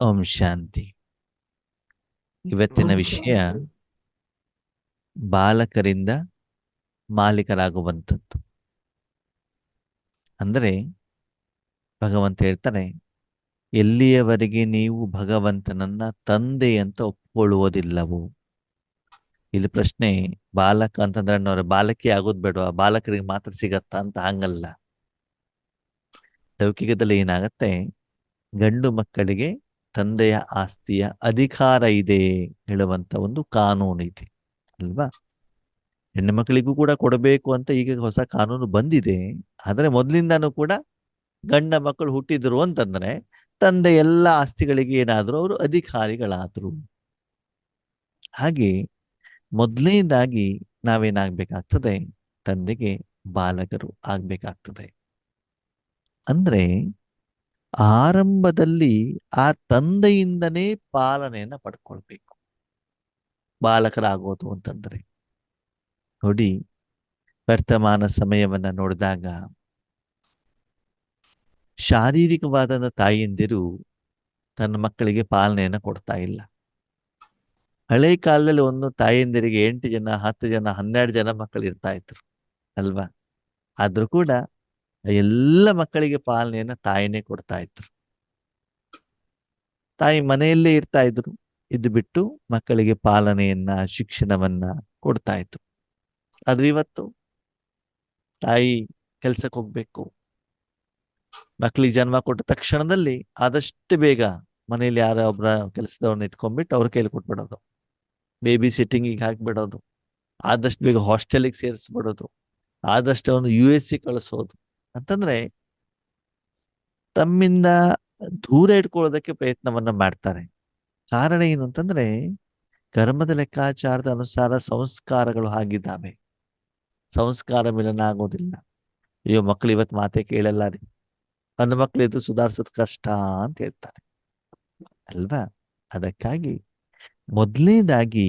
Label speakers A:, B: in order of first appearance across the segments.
A: ಓಂ ಶಾಂತಿ. ಇವತ್ತಿನ ವಿಷಯ ಬಾಲಕರಿಂದ ಮಾಲೀಕರಾಗುವಂಥದ್ದು. ಅಂದರೆ ಭಗವಂತ ಹೇಳ್ತಾನೆ, ಎಲ್ಲಿಯವರೆಗೆ ನೀವು ಭಗವಂತನನ್ನ ತಂದೆ ಅಂತ ಒಪ್ಕೊಳ್ಳುವುದಿಲ್ಲವೋ. ಇಲ್ಲಿ ಪ್ರಶ್ನೆ, ಬಾಲಕ ಅಂತಂದ್ರೆ ಅನ್ನೋರು ಬಾಲಕಿ ಆಗೋದು ಬೇಡವಾ, ಬಾಲಕರಿಗೆ ಮಾತ್ರ ಸಿಗತ್ತಾ ಅಂತ? ಹಂಗಲ್ಲ. ಲೌಕಿಕದಲ್ಲಿ ಏನಾಗತ್ತೆ, ಗಂಡು ಮಕ್ಕಳಿಗೆ ತಂದೆಯ ಆಸ್ತಿಯ ಅಧಿಕಾರ ಇದೆ ಹೇಳುವಂತ ಒಂದು ಕಾನೂನು ಇದೆ ಅಲ್ವಾ. ಹೆಣ್ಣು ಮಕ್ಕಳಿಗೂ ಕೂಡ ಕೊಡಬೇಕು ಅಂತ ಈಗ ಹೊಸ ಕಾನೂನು ಬಂದಿದೆ. ಆದರೆ ಮೊದಲಿಂದಾನೂ ಕೂಡ ಗಂಡ ಮಕ್ಕಳು ಹುಟ್ಟಿದ್ರು ಅಂತಂದ್ರೆ ತಂದೆ ಎಲ್ಲ ಆಸ್ತಿಗಳಿಗೆ ಏನಾದ್ರು ಅವರು ಅಧಿಕಾರಿಗಳಾದ್ರು. ಹಾಗೆ ಮೊದಲನೇದಾಗಿ ನಾವೇನಾಗ್ಬೇಕಾಗ್ತದೆ, ತಂದೆಗೆ ಬಾಲಕರು ಆಗ್ಬೇಕಾಗ್ತದೆ. ಅಂದ್ರೆ ಆರಂಭದಲ್ಲಿ ಆ ತಂದೆಯಿಂದನೇ ಪಾಲನೆಯನ್ನ ಪಡ್ಕೊಳ್ಬೇಕು ಬಾಲಕರಾಗೋದು ಅಂತಂದ್ರೆ. ನೋಡಿ, ವರ್ತಮಾನ ಸಮಯವನ್ನ ನೋಡಿದಾಗ ಶಾರೀರಿಕವಾದ ತಾಯಿಯಂದಿರು ತನ್ನ ಮಕ್ಕಳಿಗೆ ಪಾಲನೆಯನ್ನ ಕೊಡ್ತಾ ಇಲ್ಲ. ಹಳೆ ಕಾಲದಲ್ಲಿ ಒಂದು ತಾಯಿಯಂದಿರಿಗೆ 8 ಜನ, 10 ಜನ, 12 ಜನ ಮಕ್ಕಳು ಇರ್ತಾ ಇದ್ರು ಅಲ್ವಾ. ಆದ್ರೂ ಕೂಡ ಎಲ್ಲ ಮಕ್ಕಳಿಗೆ ಪಾಲನೆಯನ್ನ ತಾಯಿನೇ ಕೊಡ್ತಾ ಇದ್ರು. ತಾಯಿ ಮನೆಯಲ್ಲೇ ಇರ್ತಾ ಇದ್ರು, ಇದ್ದು ಬಿಟ್ಟು ಮಕ್ಕಳಿಗೆ ಪಾಲನೆಯನ್ನ, ಶಿಕ್ಷಣವನ್ನ ಕೊಡ್ತಾ ಇದ್ರು. ಆದ್ರೆ ಇವತ್ತು ತಾಯಿ ಕೆಲ್ಸಕ್ಕೆ ಹೋಗ್ಬೇಕು, ಮಕ್ಕಳಿಗೆ ಜನ್ಮ ಕೊಟ್ಟ ತಕ್ಷಣದಲ್ಲಿ ಆದಷ್ಟು ಬೇಗ ಮನೆಯಲ್ಲಿ ಯಾರೋ ಒಬ್ಬರ ಕೆಲಸದವ್ರನ್ನ ಇಟ್ಕೊಂಡ್ಬಿಟ್ಟು ಅವ್ರ ಕೈಲಿ ಕೊಟ್ಬಿಡೋದು, ಬೇಬಿ ಸಿಟ್ಟಿಂಗಿಗೆ ಹಾಕ್ಬಿಡೋದು, ಆದಷ್ಟು ಬೇಗ ಹಾಸ್ಟೆಲಿಗೆ ಸೇರಿಸ್ಬಿಡೋದು, ಆದಷ್ಟು ಅವನು US ಕಳಿಸೋದು ಅಂತಂದ್ರೆ ತಮ್ಮಿಂದ ದೂರ ಇಟ್ಕೊಳ್ಳೋದಕ್ಕೆ ಪ್ರಯತ್ನವನ್ನ ಮಾಡ್ತಾರೆ. ಕಾರಣ ಏನು ಅಂತಂದ್ರೆ, ಕರ್ಮದ ಲೆಕ್ಕಾಚಾರದ ಅನುಸಾರ ಸಂಸ್ಕಾರಗಳು ಆಗಿದ್ದಾವೆ. ಸಂಸ್ಕಾರ ಮಿಲನ ಆಗೋದಿಲ್ಲ. ಅಯ್ಯೋ ಮಕ್ಕಳು ಇವತ್ತು ಮಾತೆ ಕೇಳಲ್ಲ ರೀ, ನನ್ನ ಮಕ್ಕಳು ಇದು ಸುಧಾರಿಸೋದು ಕಷ್ಟ ಅಂತ ಹೇಳ್ತಾರೆ ಅಲ್ವಾ. ಅದಕ್ಕಾಗಿ ಮೊದಲನೇದಾಗಿ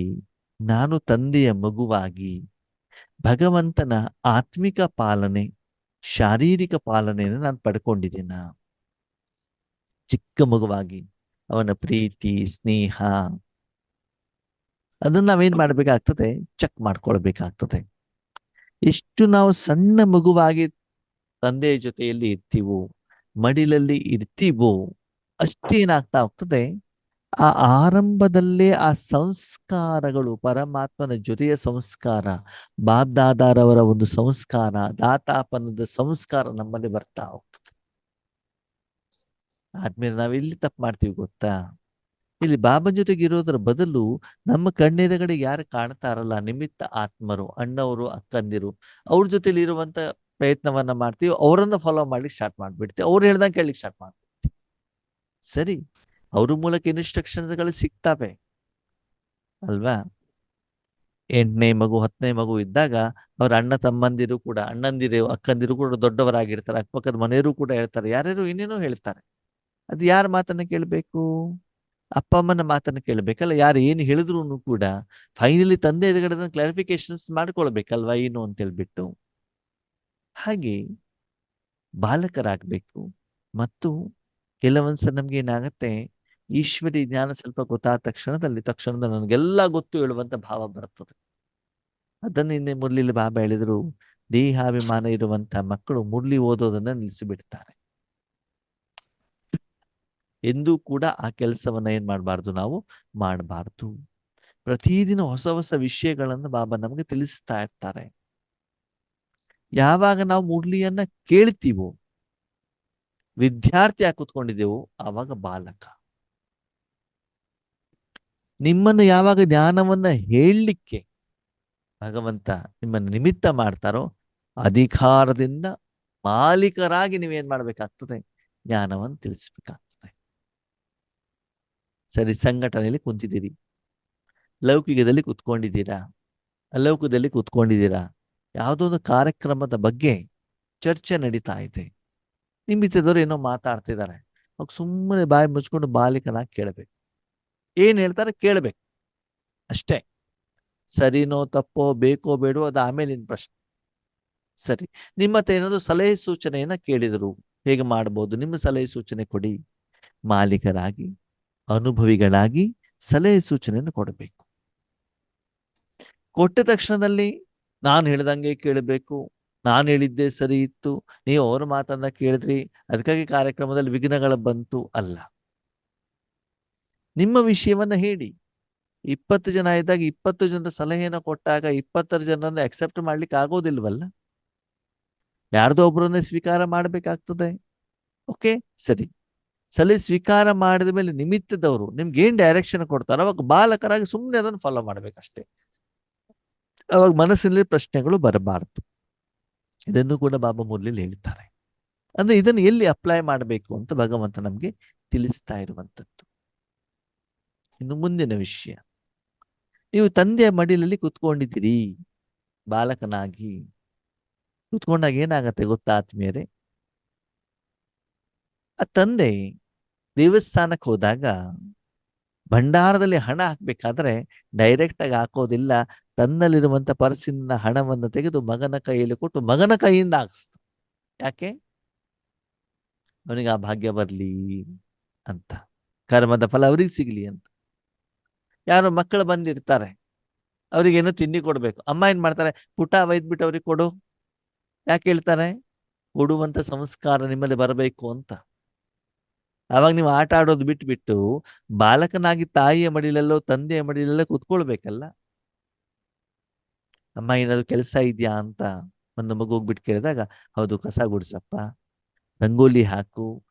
A: ನಾನು ತಂದೆಯ ಮಗುವಾಗಿ ಭಗವಂತನ ಆತ್ಮಿಕ ಪಾಲನೆ, ಶಾರೀರಿಕ ಪಾಲನೆಯನ್ನು ನಾನು ಪಡ್ಕೊಂಡಿದ್ದೀನ. ಚಿಕ್ಕ ಮಗುವಾಗಿ ಅವನ ಪ್ರೀತಿ, ಸ್ನೇಹ, ಅದನ್ನ ನಾವೇನ್ ಮಾಡ್ಬೇಕಾಗ್ತದೆ, ಚೆಕ್ ಮಾಡ್ಕೊಳ್ಬೇಕಾಗ್ತದೆ. ಎಷ್ಟು ನಾವು ಸಣ್ಣ ಮಗುವಾಗಿ ತಂದೆಯ ಜೊತೆಯಲ್ಲಿ ಇರ್ತೀವೋ, ಮಡಿಲಲ್ಲಿ ಇರ್ತೀವೋ, ಅಷ್ಟೇನಾಗ್ತಾ ಹೋಗ್ತದೆ, ಆ ಆರಂಭದಲ್ಲೇ ಆ ಸಂಸ್ಕಾರಗಳು, ಪರಮಾತ್ಮನ ಜೊತೆಯ ಸಂಸ್ಕಾರ, ಬಾಬ್ದಾದಾರವರ ಒಂದು ಸಂಸ್ಕಾರ, ದಾತಾಪನದ ಸಂಸ್ಕಾರ ನಮ್ಮಲ್ಲಿ ಬರ್ತಾ ಹೋಗ್ತದೆ. ಆದ್ಮೇಲೆ ನಾವೆಲ್ಲಿ ತಪ್ಪು ಮಾಡ್ತೀವಿ ಗೊತ್ತಾ, ಇಲ್ಲಿ ಬಾಬನ್ ಜೊತೆಗೆ ಇರೋದ್ರ ಬದಲು ನಮ್ಮ ಕಣ್ಣೆದುರುಗಡೆ ಯಾರು ಕಾಣ್ತಾರಲ್ಲ, ನಿಮಿತ್ತ ಆತ್ಮರು, ಅಣ್ಣವರು, ಅಕ್ಕಂದಿರು, ಅವ್ರ ಜೊತೆಲಿ ಇರುವಂತ ಪ್ರಯತ್ನವನ್ನ ಮಾಡ್ತೀವಿ, ಅವರನ್ನ ಫಾಲೋ ಮಾಡ್ಲಿಕ್ಕೆ ಸ್ಟಾರ್ಟ್ ಮಾಡ್ಬಿಡ್ತೀವಿ, ಅವ್ರು ಹೇಳ್ದಂಗೆ ಕೇಳಲಿಕ್ಕೆ ಸ್ಟಾರ್ಟ್ ಮಾಡ್ಬಿಡ್ತೀವಿ. ಸರಿ, ಅವ್ರ ಮೂಲಕ ಇನ್ಸ್ಟ್ರಕ್ಷನ್ಸ್ಗಳು ಸಿಗ್ತಾವೆ ಅಲ್ವಾ. 8ನೇ ಮಗು 10ನೇ ಮಗು ಇದ್ದಾಗ ಅವ್ರ ಅಣ್ಣ ತಮ್ಮಂದಿರು ಕೂಡ, ಅಣ್ಣಂದಿರು ಅಕ್ಕಂದಿರು ಕೂಡ ದೊಡ್ಡವರಾಗಿರ್ತಾರೆ, ಅಕ್ಕಪಕ್ಕದ ಮನೆಯವರು ಕೂಡ ಹೇಳ್ತಾರೆ, ಯಾರ್ಯಾರು ಏನೇನೋ ಹೇಳ್ತಾರೆ. ಅದು ಯಾರ ಮಾತನ್ನ ಕೇಳಬೇಕು? ಅಪ್ಪ ಅಮ್ಮನ ಮಾತನ್ನ ಕೇಳಬೇಕಲ್ಲ. ಯಾರು ಏನು ಹೇಳಿದ್ರು ಕೂಡ ಫೈನಲಿ ತಂದೆ ಎದುರುಗಡೆ ಕ್ಲಾರಿಫಿಕೇಶನ್ಸ್ ಮಾಡ್ಕೊಳ್ಬೇಕಲ್ವಾ ಏನು ಅಂತ ಹೇಳ್ಬಿಟ್ಟು. ಹಾಗೆ ಬಾಲಕರಾಗಬೇಕು. ಮತ್ತು ಕೆಲವೊಂದ್ಸಲ ನಮ್ಗೆ ಏನಾಗತ್ತೆ, ಈಶ್ವರಿ ಜ್ಞಾನ ಸ್ವಲ್ಪ ಗೊತ್ತಾದ ತಕ್ಷಣದ ನನಗೆಲ್ಲ ಗೊತ್ತು ಹೇಳುವಂತ ಭಾವ ಬರ್ತದೆ. ಅದನ್ನ ಹಿಂದೆ ಮುರಳಿಲಿ ಬಾಬಾ ಹೇಳಿದ್ರು, ದೇಹಾಭಿಮಾನ ಇರುವಂತ ಮಕ್ಕಳು ಮುರಳಿ ಓದೋದನ್ನ ನಿಲ್ಲಿಸಿಬಿಡ್ತಾರೆ. ಎಂದೂ ಕೂಡ ಆ ಕೆಲಸವನ್ನ ಏನ್ ಮಾಡಬಾರ್ದು, ನಾವು ಮಾಡಬಾರ್ದು. ಪ್ರತಿದಿನ ಹೊಸ ಹೊಸ ವಿಷಯಗಳನ್ನು ಬಾಬಾ ನಮಗೆ ತಿಳಿಸ್ತಾ ಇರ್ತಾರೆ. ಯಾವಾಗ ನಾವು ಮುರಳಿಯನ್ನ ಕೇಳ್ತೀವೋ, ವಿದ್ಯಾರ್ಥಿ ಕೂತ್ಕೊಂಡಿದ್ದೆವು, ಆವಾಗ ಬಾಲಕ. ನಿಮ್ಮನ್ನು ಯಾವಾಗ ಜ್ಞಾನವನ್ನ ಹೇಳಲಿಕ್ಕೆ ಭಗವಂತ ನಿಮ್ಮನ್ನು ನಿಮಿತ್ತ ಮಾಡ್ತಾರೋ, ಅಧಿಕಾರದಿಂದ ಮಾಲೀಕರಾಗಿ ನೀವೇನ್ ಮಾಡ್ಬೇಕಾಗ್ತದೆ, ಜ್ಞಾನವನ್ನು ತಿಳಿಸ್ಬೇಕಾಗ್ತದೆ. ಸರಿ, ಸಂಘಟನೆಯಲ್ಲಿ ಕುಂತಿದ್ದೀರಿ, ಲೌಕಿಕದಲ್ಲಿ ಕುತ್ಕೊಂಡಿದ್ದೀರಾ, ಅಲೌಕಿಕದಲ್ಲಿ ಕುತ್ಕೊಂಡಿದ್ದೀರಾ, ಯಾವುದೋ ಒಂದು ಕಾರ್ಯಕ್ರಮದ ಬಗ್ಗೆ ಚರ್ಚೆ ನಡೀತಾ ಇದೆ, ನಿಮಿತ್ತದವ್ರು ಏನೋ ಮಾತಾಡ್ತಿದ್ದಾರೆ, ಅವಾಗ ಸುಮ್ಮನೆ ಬಾಯಿ ಮುಚ್ಕೊಂಡು ಬಾಲಿಕನಾಗಿ ಕೇಳಬೇಕು. ಏನ್ ಹೇಳ್ತಾರೆ ಕೇಳಬೇಕು ಅಷ್ಟೇ. ಸರಿನೋ ತಪ್ಪೋ, ಬೇಕೋ ಬೇಡೋ, ಅದು ಆಮೇಲಿನ ಪ್ರಶ್ನೆ. ಸರಿ, ನಿಮ್ಮ ಹತ್ರ ಏನಾದ್ರು ಸಲಹೆ ಸೂಚನೆಯನ್ನ ಕೇಳಿದರು, ಹೇಗೆ ಮಾಡ್ಬೋದು, ನಿಮ್ಮ ಸಲಹೆ ಸೂಚನೆ ಕೊಡಿ. ಮಾಲೀಕರಾಗಿ ಅನುಭವಿಗಳಾಗಿ ಸಲಹೆ ಸೂಚನೆಯನ್ನು ಕೊಡಬೇಕು. ಕೊಟ್ಟ ತಕ್ಷಣದಲ್ಲಿ ನಾನು ಹೇಳ್ದಂಗೆ ಕೇಳಬೇಕು, ನಾನು ಹೇಳಿದ್ದೆ ಸರಿ ಇತ್ತು, ನೀವು ಅವ್ರ ಮಾತನ್ನ ಕೇಳಿದ್ರಿ, ಅದಕ್ಕಾಗಿ ಕಾರ್ಯಕ್ರಮದಲ್ಲಿ ವಿಘ್ನಗಳ ಬಂತು ಅಲ್ಲ. ನಿಮ್ಮ ವಿಷಯವನ್ನ ಹೇಳಿ. 20 ಜನ ಇದ್ದಾಗ 20 ಜನರ ಸಲಹೆಯನ್ನು ಕೊಟ್ಟಾಗ 20 ಜನರನ್ನ ಅಕ್ಸೆಪ್ಟ್ ಮಾಡ್ಲಿಕ್ಕೆ ಆಗೋದಿಲ್ವಲ್ಲ. ಯಾರ್ದೋ ಒಬ್ಬರನ್ನೇ ಸ್ವೀಕಾರ ಮಾಡ್ಬೇಕಾಗ್ತದೆ. ಓಕೆ, ಸರಿ. ಸಲಹೆ ಸ್ವೀಕಾರ ಮಾಡಿದ ಮೇಲೆ ನಿಮಿತ್ತದವರು ನಿಮ್ಗೆ ಏನ್ ಡೈರೆಕ್ಷನ್ ಕೊಡ್ತಾರೋ ಅವಾಗ ಬಾಲಕರಾಗಿ ಸುಮ್ಮನೆ ಅದನ್ನು ಫಾಲೋ ಮಾಡ್ಬೇಕಷ್ಟೇ. ಅವಾಗ ಮನಸ್ಸಿನಲ್ಲಿ ಪ್ರಶ್ನೆಗಳು ಬರಬಾರದು. ಇದನ್ನು ಕೂಡ ಬಾಬಾ ಮುರಳಿಲಿ ಹೇಳ್ತಾರೆ. ಅಂದ್ರೆ ಇದನ್ನು ಎಲ್ಲಿ ಅಪ್ಲೈ ಮಾಡಬೇಕು ಅಂತ ಭಗವಂತ ನಮ್ಗೆ ತಿಳಿಸ್ತಾ ಇರುವಂತದ್ದು. ಇನ್ನು ಮುಂದಿನ ವಿಷಯ, ನೀವು ತಂದೆಯ ಮಡಿಲಲ್ಲಿ ಕುತ್ಕೊಂಡಿದ್ದೀರಿ ಬಾಲಕನಾಗಿ. ಕುತ್ಕೊಂಡಾಗ ಏನಾಗತ್ತೆ ಗೊತ್ತಾ ಆತ್ಮೀಯರೇ? ಆ ತಂದೆ ದೇವಸ್ಥಾನಕ್ಕೆ ಹೋದಾಗ ಭಂಡಾರದಲ್ಲಿ ಹಣ ಹಾಕ್ಬೇಕಾದ್ರೆ ಡೈರೆಕ್ಟ್ ಆಗಿ ಹಾಕೋದಿಲ್ಲ. ತನ್ನಲ್ಲಿರುವಂತ ಪರ್ಸಿನ ಹಣವನ್ನು ತೆಗೆದು ಮಗನ ಕೈಯಲ್ಲಿ ಕೊಟ್ಟು ಮಗನ ಕೈಯಿಂದ ಹಾಕ್ಸ್ತ. ಯಾಕೆ? ಅವನಿಗೆ ಆ ಭಾಗ್ಯ ಬರ್ಲಿ ಅಂತ, ಕರ್ಮದ ಫಲ ಅವ್ರಿಗೆ ಸಿಗ್ಲಿ ಅಂತ. ಯಾರು ಮಕ್ಕಳು ಬಂದಿರ್ತಾರೆ, ಅವ್ರಿಗೇನೋ ತಿಂಡಿ ಕೊಡ್ಬೇಕು. ಅಮ್ಮ ಏನ್ ಮಾಡ್ತಾರೆ? ಪುಟ ಒಯ್ದ್ಬಿಟ್ಟು ಅವ್ರಿಗೆ ಕೊಡು. ಯಾಕೆ ಹೇಳ್ತಾರೆ? ಕೊಡುವಂತ ಸಂಸ್ಕಾರ ನಿಮ್ಮಲ್ಲಿ ಬರಬೇಕು ಅಂತ. ಅವಾಗ ನೀವು ಆಟ ಆಡೋದು ಬಿಟ್ಬಿಟ್ಟು ಬಾಲಕನಾಗಿ ತಾಯಿಯ ಮಡಿಲಲ್ಲೋ ತಂದೆಯ ಮಡಿಲಲ್ಲೋ ಕುತ್ಕೊಳ್ಬೇಕಲ್ಲ. ಅಮ್ಮ ಏನಾದ್ರು ಕೆಲಸ ಇದೆಯಾ ಅಂತ ಒಂದು ಮಗು ಹೋಗ್ಬಿಟ್ಟು ಕೇಳಿದಾಗ, ಹೌದು ಕಸ ಗುಡ್ಸಪ್ಪ, ರಂಗೋಲಿ ಹಾಕು,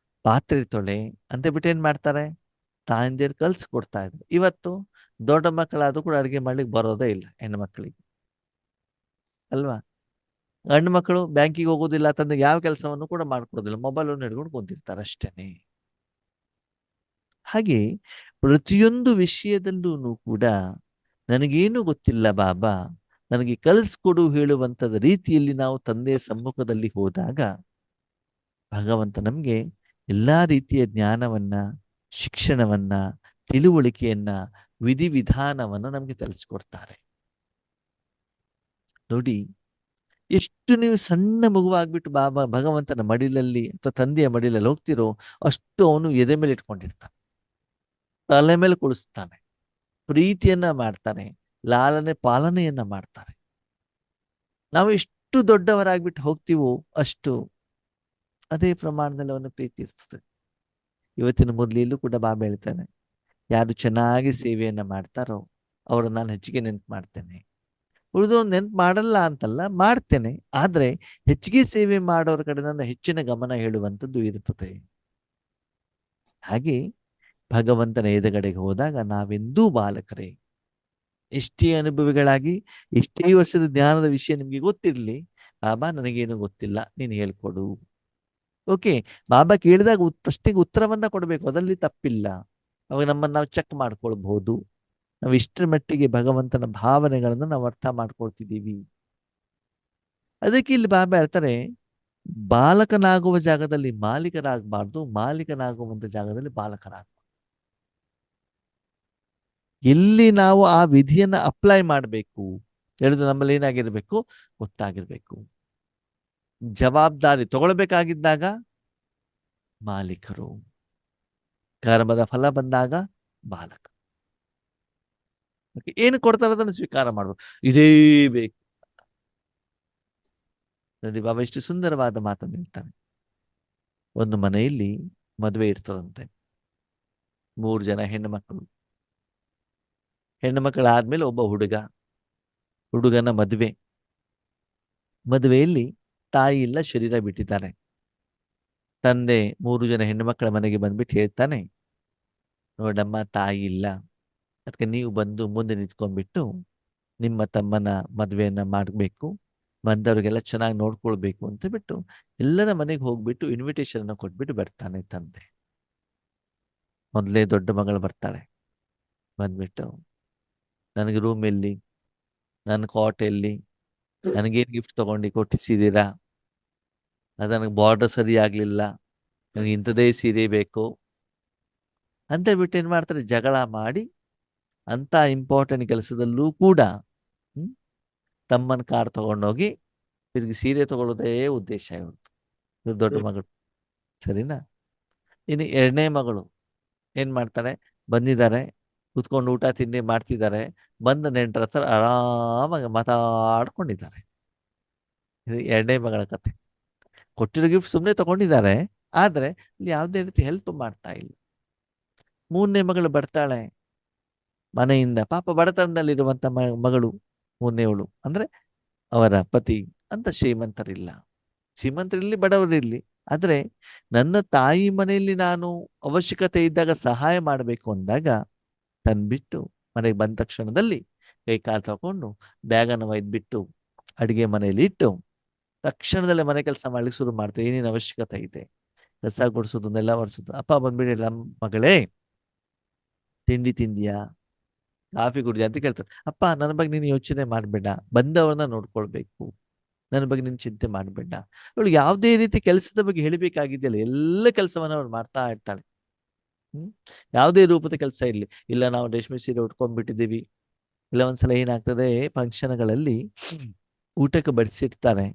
A: ಪಾತ್ರೆ ತೊಳೆ ಅಂತ ಬಿಟ್ಟು ಏನ್ ಮಾಡ್ತಾರೆ? ತಾಯಂದಿರು ಕಲ್ಸ್ಕೊಡ್ತಾ ಇದ್ರು. ಇವತ್ತು ದೊಡ್ಡ ಮಕ್ಕಳಾದ್ರೂ ಕೂಡ ಅಡುಗೆ ಮಾಡ್ಲಿಕ್ಕೆ ಬರೋದೇ ಇಲ್ಲ ಹೆಣ್ಣು ಮಕ್ಕಳಿಗೆ, ಅಲ್ವಾ? ಗಂಡು ಮಕ್ಕಳು ಬ್ಯಾಂಕಿಗೆ ಹೋಗೋದಿಲ್ಲ, ತಂದೆಗೆ ಯಾವ ಕೆಲಸವನ್ನು ಕೂಡ ಮಾಡ್ಕೊಡೋದಿಲ್ಲ, ಮೊಬೈಲ್ ಅನ್ನು ಹಿಡ್ಕೊಂಡು ಕುಂತಿರ್ತಾರೆ ಅಷ್ಟೇನೆ. ಹಾಗೆ ಪ್ರತಿಯೊಂದು ವಿಷಯದಲ್ಲೂ ಕೂಡ ನನಗೇನು ಗೊತ್ತಿಲ್ಲ ಬಾಬಾ, ನನಗೆ ಕಲಿಸ್ಕೊಡು ಹೇಳುವಂಥದ್ದು ರೀತಿಯಲ್ಲಿ ನಾವು ತಂದೆಯ ಸಮ್ಮುಖದಲ್ಲಿ ಹೋದಾಗ ಭಗವಂತ ನಮ್ಗೆ ಎಲ್ಲಾ ರೀತಿಯ ಜ್ಞಾನವನ್ನ, ಶಿಕ್ಷಣವನ್ನ, ತಿಳುವಳಿಕೆಯನ್ನ, ವಿಧಿವಿಧಾನವನ್ನ ನಮ್ಗೆ ತಿಳಿಸ್ಕೊಡ್ತಾರೆ. ನೋಡಿ, ಎಷ್ಟು ನೀವು ಸಣ್ಣ ಮಗುವಾಗ್ಬಿಟ್ಟು ಬಾಬಾ ಭಗವಂತನ ಮಡಿಲಲ್ಲಿ ಅಥವಾ ತಂದೆಯ ಮಡಿಲಲ್ಲಿ ಹೋಗ್ತಿರೋ ಅಷ್ಟು ಅವನು ಎದೆ ಮೇಲೆ ಇಟ್ಕೊಂಡಿರ್ತಾನೆ, ತಲೆ ಮೇಲೆ ಕುಳಿಸ್ತಾನೆ, ಪ್ರೀತಿಯನ್ನ ಮಾಡ್ತಾನೆ, ಲಾಲನೆ ಪಾಲನೆಯನ್ನ ಮಾಡ್ತಾರೆ. ನಾವು ಎಷ್ಟು ದೊಡ್ಡವರಾಗ್ಬಿಟ್ಟು ಹೋಗ್ತೀವೋ ಅಷ್ಟು ಅದೇ ಪ್ರಮಾಣದಲ್ಲಿ ಅವನ ಪ್ರೀತಿ ಇರ್ತದೆ. ಇವತ್ತಿನ ಮುರಳಿಯಲ್ಲೂ ಕೂಡ ಬಾಬಾ ಹೇಳ್ತಾನೆ, ಯಾರು ಚೆನ್ನಾಗಿ ಸೇವೆಯನ್ನ ಮಾಡ್ತಾರೋ ಅವ್ರನ್ನ ನಾನು ಹೆಚ್ಚಿಗೆ ನೆನ್ಪು ಮಾಡ್ತೇನೆ. ಉಳಿದವ್ರು ನೆನ್ಪು ಮಾಡಲ್ಲ ಅಂತಲ್ಲ, ಮಾಡ್ತೇನೆ. ಆದ್ರೆ ಹೆಚ್ಚಿಗೆ ಸೇವೆ ಮಾಡೋರ ಕಡೆ ನನ್ನ ಹೆಚ್ಚಿನ ಗಮನ ಹೇಳುವಂಥದ್ದು ಇರುತ್ತದೆ. ಹಾಗೆ ಭಗವಂತನ ಎದುರುಗಡೆಗೆ ಹೋದಾಗ ನಾವೆಂದೂ ಬಾಲಕರೇ. ಎಷ್ಟೇ ಅನುಭವಿಗಳಾಗಿ, ಎಷ್ಟೇ ವರ್ಷದ ಜ್ಞಾನದ ವಿಷಯ ನಿಮ್ಗೆ ಗೊತ್ತಿರ್ಲಿ, ಬಾಬಾ ನನಗೇನು ಗೊತ್ತಿಲ್ಲ, ನೀನು ಹೇಳ್ಕೊಡು. ಓಕೆ, ಬಾಬಾ ಕೇಳಿದಾಗ ಪ್ರಶ್ನೆಗೆ ಉತ್ತರವನ್ನ ಕೊಡಬೇಕು, ಅದರಲ್ಲಿ ತಪ್ಪಿಲ್ಲ. ಅವಾಗ ನಮ್ಮನ್ನು ನಾವು ಚೆಕ್ ಮಾಡ್ಕೊಳ್ಬಹುದು. ನಾವು ಇಷ್ಟರ ಮಟ್ಟಿಗೆ ಭಗವಂತನ ಭಾವನೆಗಳನ್ನು ನಾವು ಅರ್ಥ ಮಾಡ್ಕೊಳ್ತಿದ್ದೀವಿ. ಅದಕ್ಕೆ ಇಲ್ಲಿ ಬಾಬಾ ಹೇಳ್ತಾರೆ, ಬಾಲಕನಾಗುವ ಜಾಗದಲ್ಲಿ ಮಾಲೀಕರಾಗಬಾರ್ದು, ಮಾಲೀಕನಾಗುವಂತ ಜಾಗದಲ್ಲಿ ಬಾಲಕರಾಗಬಾರ್ದು. ಎಲ್ಲಿ ನಾವು ಆ ವಿಧಿಯನ್ನ ಅಪ್ಲೈ ಮಾಡಬೇಕು ಹೇಳುದು ನಮ್ಮಲ್ಲಿ ಏನಾಗಿರ್ಬೇಕು? ಗೊತ್ತಾಗಿರ್ಬೇಕು. ಜವಾಬ್ದಾರಿ ತಗೊಳ್ಬೇಕಾಗಿದ್ದಾಗ ಮಾಲೀಕರು, ಕರ್ಮದ ಫಲ ಬಂದಾಗ ಬಾಲಕ. ಏನು ಕೊಡ್ತಾರೆ ಅದನ್ನು ಸ್ವೀಕಾರ ಮಾಡ್ಬೇಕು. ಇದೇ ಬೇಕು ನೋಡಿ. ಬಾಬಾ ಇಷ್ಟು ಸುಂದರವಾದ ಮಾತನ್ನು ಹೇಳ್ತಾನೆ. ಒಂದು ಮನೆಯಲ್ಲಿ ಮದುವೆ ಇರ್ತದಂತೆ. 3 ಜನ ಹೆಣ್ಣು ಮಕ್ಕಳು. ಹೆಣ್ಣು ಮಕ್ಕಳಾದ್ಮೇಲೆ ಒಬ್ಬ ಹುಡುಗನ ಮದುವೆಯಲ್ಲಿ ತಾಯಿ ಇಲ್ಲ, ಶರೀರ ಬಿಟ್ಟಿದ್ದಾರೆ. ತಂದೆ 3 ಜನ ಹೆಣ್ಣು ಮಕ್ಕಳ ಮನೆಗೆ ಬಂದ್ಬಿಟ್ಟು ಹೇಳ್ತಾನೆ, ನೋಡಮ್ಮ ತಾಯಿ ಇಲ್ಲ, ಅದಕ್ಕೆ ನೀವು ಬಂದು ಮುಂದೆ ನಿಂತ್ಕೊಂಡ್ಬಿಟ್ಟು ನಿಮ್ಮ ತಮ್ಮನ ಮದುವೆಯನ್ನ ಮಾಡಬೇಕು, ಬಂದವರಿಗೆಲ್ಲ ಚೆನ್ನಾಗಿ ನೋಡ್ಕೊಳ್ಬೇಕು ಅಂತ ಬಿಟ್ಟು ಎಲ್ಲರ ಮನೆಗೆ ಹೋಗ್ಬಿಟ್ಟು ಇನ್ವಿಟೇಷನ್ ಅನ್ನು ಕೊಟ್ಬಿಟ್ಟು ಬರ್ತಾನೆ ತಂದೆ. ಮೊದಲೇ ದೊಡ್ಡ ಮಗಳು ಬರ್ತಾಳೆ. ಬಂದ್ಬಿಟ್ಟು, ನನಗೆ ರೂಮ್ ಎಲ್ಲಿ, ನನ್ನ ಕಾಟ್ ಎಲ್ಲಿ, ನನಗೇನು ಗಿಫ್ಟ್ ತಗೊಂಡು ಕೊಟ್ಟಿಸಿದ್ದೀರಾ, ಅದು ನನಗೆ ಬಾರ್ಡರ್ ಸರಿ ಆಗ್ಲಿಲ್ಲ, ನನಗೆ ಇಂಥದೇ ಸೀರೆ ಬೇಕು ಅಂತ ಹೇಳ್ಬಿಟ್ಟು ಏನ್ ಮಾಡ್ತಾರೆ? ಜಗಳ ಮಾಡಿ ಅಂತ ಇಂಪಾರ್ಟೆಂಟ್ ಕೆಲಸದಲ್ಲೂ ಕೂಡ ತಮ್ಮನ ಕಾರ್ ತಗೊಂಡೋಗಿ ತಿರುಗಿ ಸೀರೆ ತಗೊಳ್ಳೋದೇ ಉದ್ದೇಶ ಇವತ್ತು. ದೊಡ್ಡ ಮಗಳು, ಸರಿನಾ? ಇನ್ನು ಎರಡನೇ ಮಗಳು ಏನ್ ಮಾಡ್ತಾಳೆ? ಬಂದಿದ್ದಾರೆ, ಕುತ್ಕೊಂಡು ಊಟ ತಿಂಡಿ ಮಾಡ್ತಿದ್ದಾರೆ, ಬಂದ ನೆಂಟರ ಹತ್ರ ಆರಾಮಾಗಿ ಮಾತಾಡ್ಕೊಂಡಿದ್ದಾರೆ. ಇದು ಎರಡನೇ ಮಗಳ ಕತೆ. ಕೊಟ್ಟಿರೋ ಗಿಫ್ಟ್ ಸುಮ್ಮನೆ ತಗೊಂಡಿದ್ದಾರೆ, ಆದ್ರೆ ಇಲ್ಲಿ ಯಾವುದೇ ರೀತಿ ಹೆಲ್ಪ್ ಮಾಡ್ತಾ ಇಲ್ಲ. ಮೂರನೇ ಮಗಳು ಬರ್ತಾಳೆ ಮನೆಯಿಂದ, ಪಾಪ ಬಡತನದಲ್ಲಿರುವಂತ ಮಗಳು ಮೂರನೇವಳು. ಅಂದ್ರೆ ಅವರ ಪತಿ ಅಂತ ಶ್ರೀಮಂತರಿಲ್ಲ, ಶ್ರೀಮಂತರಿರ್ಲಿ ಬಡವರಿರ್ಲಿ, ಆದ್ರೆ ನನ್ನ ತಾಯಿ ಮನೆಯಲ್ಲಿ ನಾನು ಅವಶ್ಯಕತೆ ಇದ್ದಾಗ ಸಹಾಯ ಮಾಡಬೇಕು ಅಂದಾಗ ತಂದ್ಬಿಟ್ಟು ಮನೆಗೆ ಬಂದ ತಕ್ಷಣದಲ್ಲಿ ಕೈ ಕಾಲು ತಗೊಂಡು ಬ್ಯಾಗನ್ನು ಒಯ್ದ್ಬಿಟ್ಟು ಅಡಿಗೆ ಮನೆಯಲ್ಲಿ ಇಟ್ಟು ತಕ್ಷಣದಲ್ಲೇ ಮನೆ ಕೆಲಸ ಮಾಡ್ಲಿಕ್ಕೆ ಶುರು ಮಾಡ್ತಾರೆ. ಏನೇನು ಅವಶ್ಯಕತೆ ಇದೆ, ಕಸ ಗುಡಿಸೋದು, ನೆಲ ಒರೆಸೋದು. ಅಪ್ಪ ಬಂದ್ಬಿಡಿ, ನಮ್ಮ ಮಗಳೇ ತಿಂಡಿ ತಿಂದಿಯಾ, ಕಾಫಿ ಕುಡಿದ್ಯಾ ಅಂತ ಕೇಳ್ತಾರೆ. ಅಪ್ಪ ನನ್ನ ಬಗ್ಗೆ ನೀನು ಯೋಚನೆ ಮಾಡ್ಬೇಡ, ಬಂದವ್ರನ್ನ ನೋಡ್ಕೊಳ್ಬೇಕು, ನನ್ನ ಬಗ್ಗೆ ನೀನು ಚಿಂತೆ ಮಾಡ್ಬೇಡ. ಅವಳು ಯಾವುದೇ ರೀತಿ ಕೆಲಸದ ಬಗ್ಗೆ ಹೇಳಿಬೇಕಾಗಿದೆಯಲ್ಲ, ಎಲ್ಲ ಕೆಲಸವನ್ನ ಅವಳು ಮಾಡ್ತಾ ಇರ್ತಾಳೆ. ಯಾವುದೇ ರೂಪದ ಕೆಲಸ ಇರ್ಲಿ. ಇಲ್ಲ ನಾವು ರೇಷ್ಮೆ ಸೀರೆ ಉಟ್ಕೊಂಡ್ಬಿಟ್ಟಿದ್ದೀವಿ, ಇಲ್ಲ ಒಂದ್ಸಲ ಏನಾಗ್ತದೆ, ಫಂಕ್ಷನ್ಗಳಲ್ಲಿ ಊಟಕ್ಕೆ ಬಡಿಸಿರ್ತಾರೆ,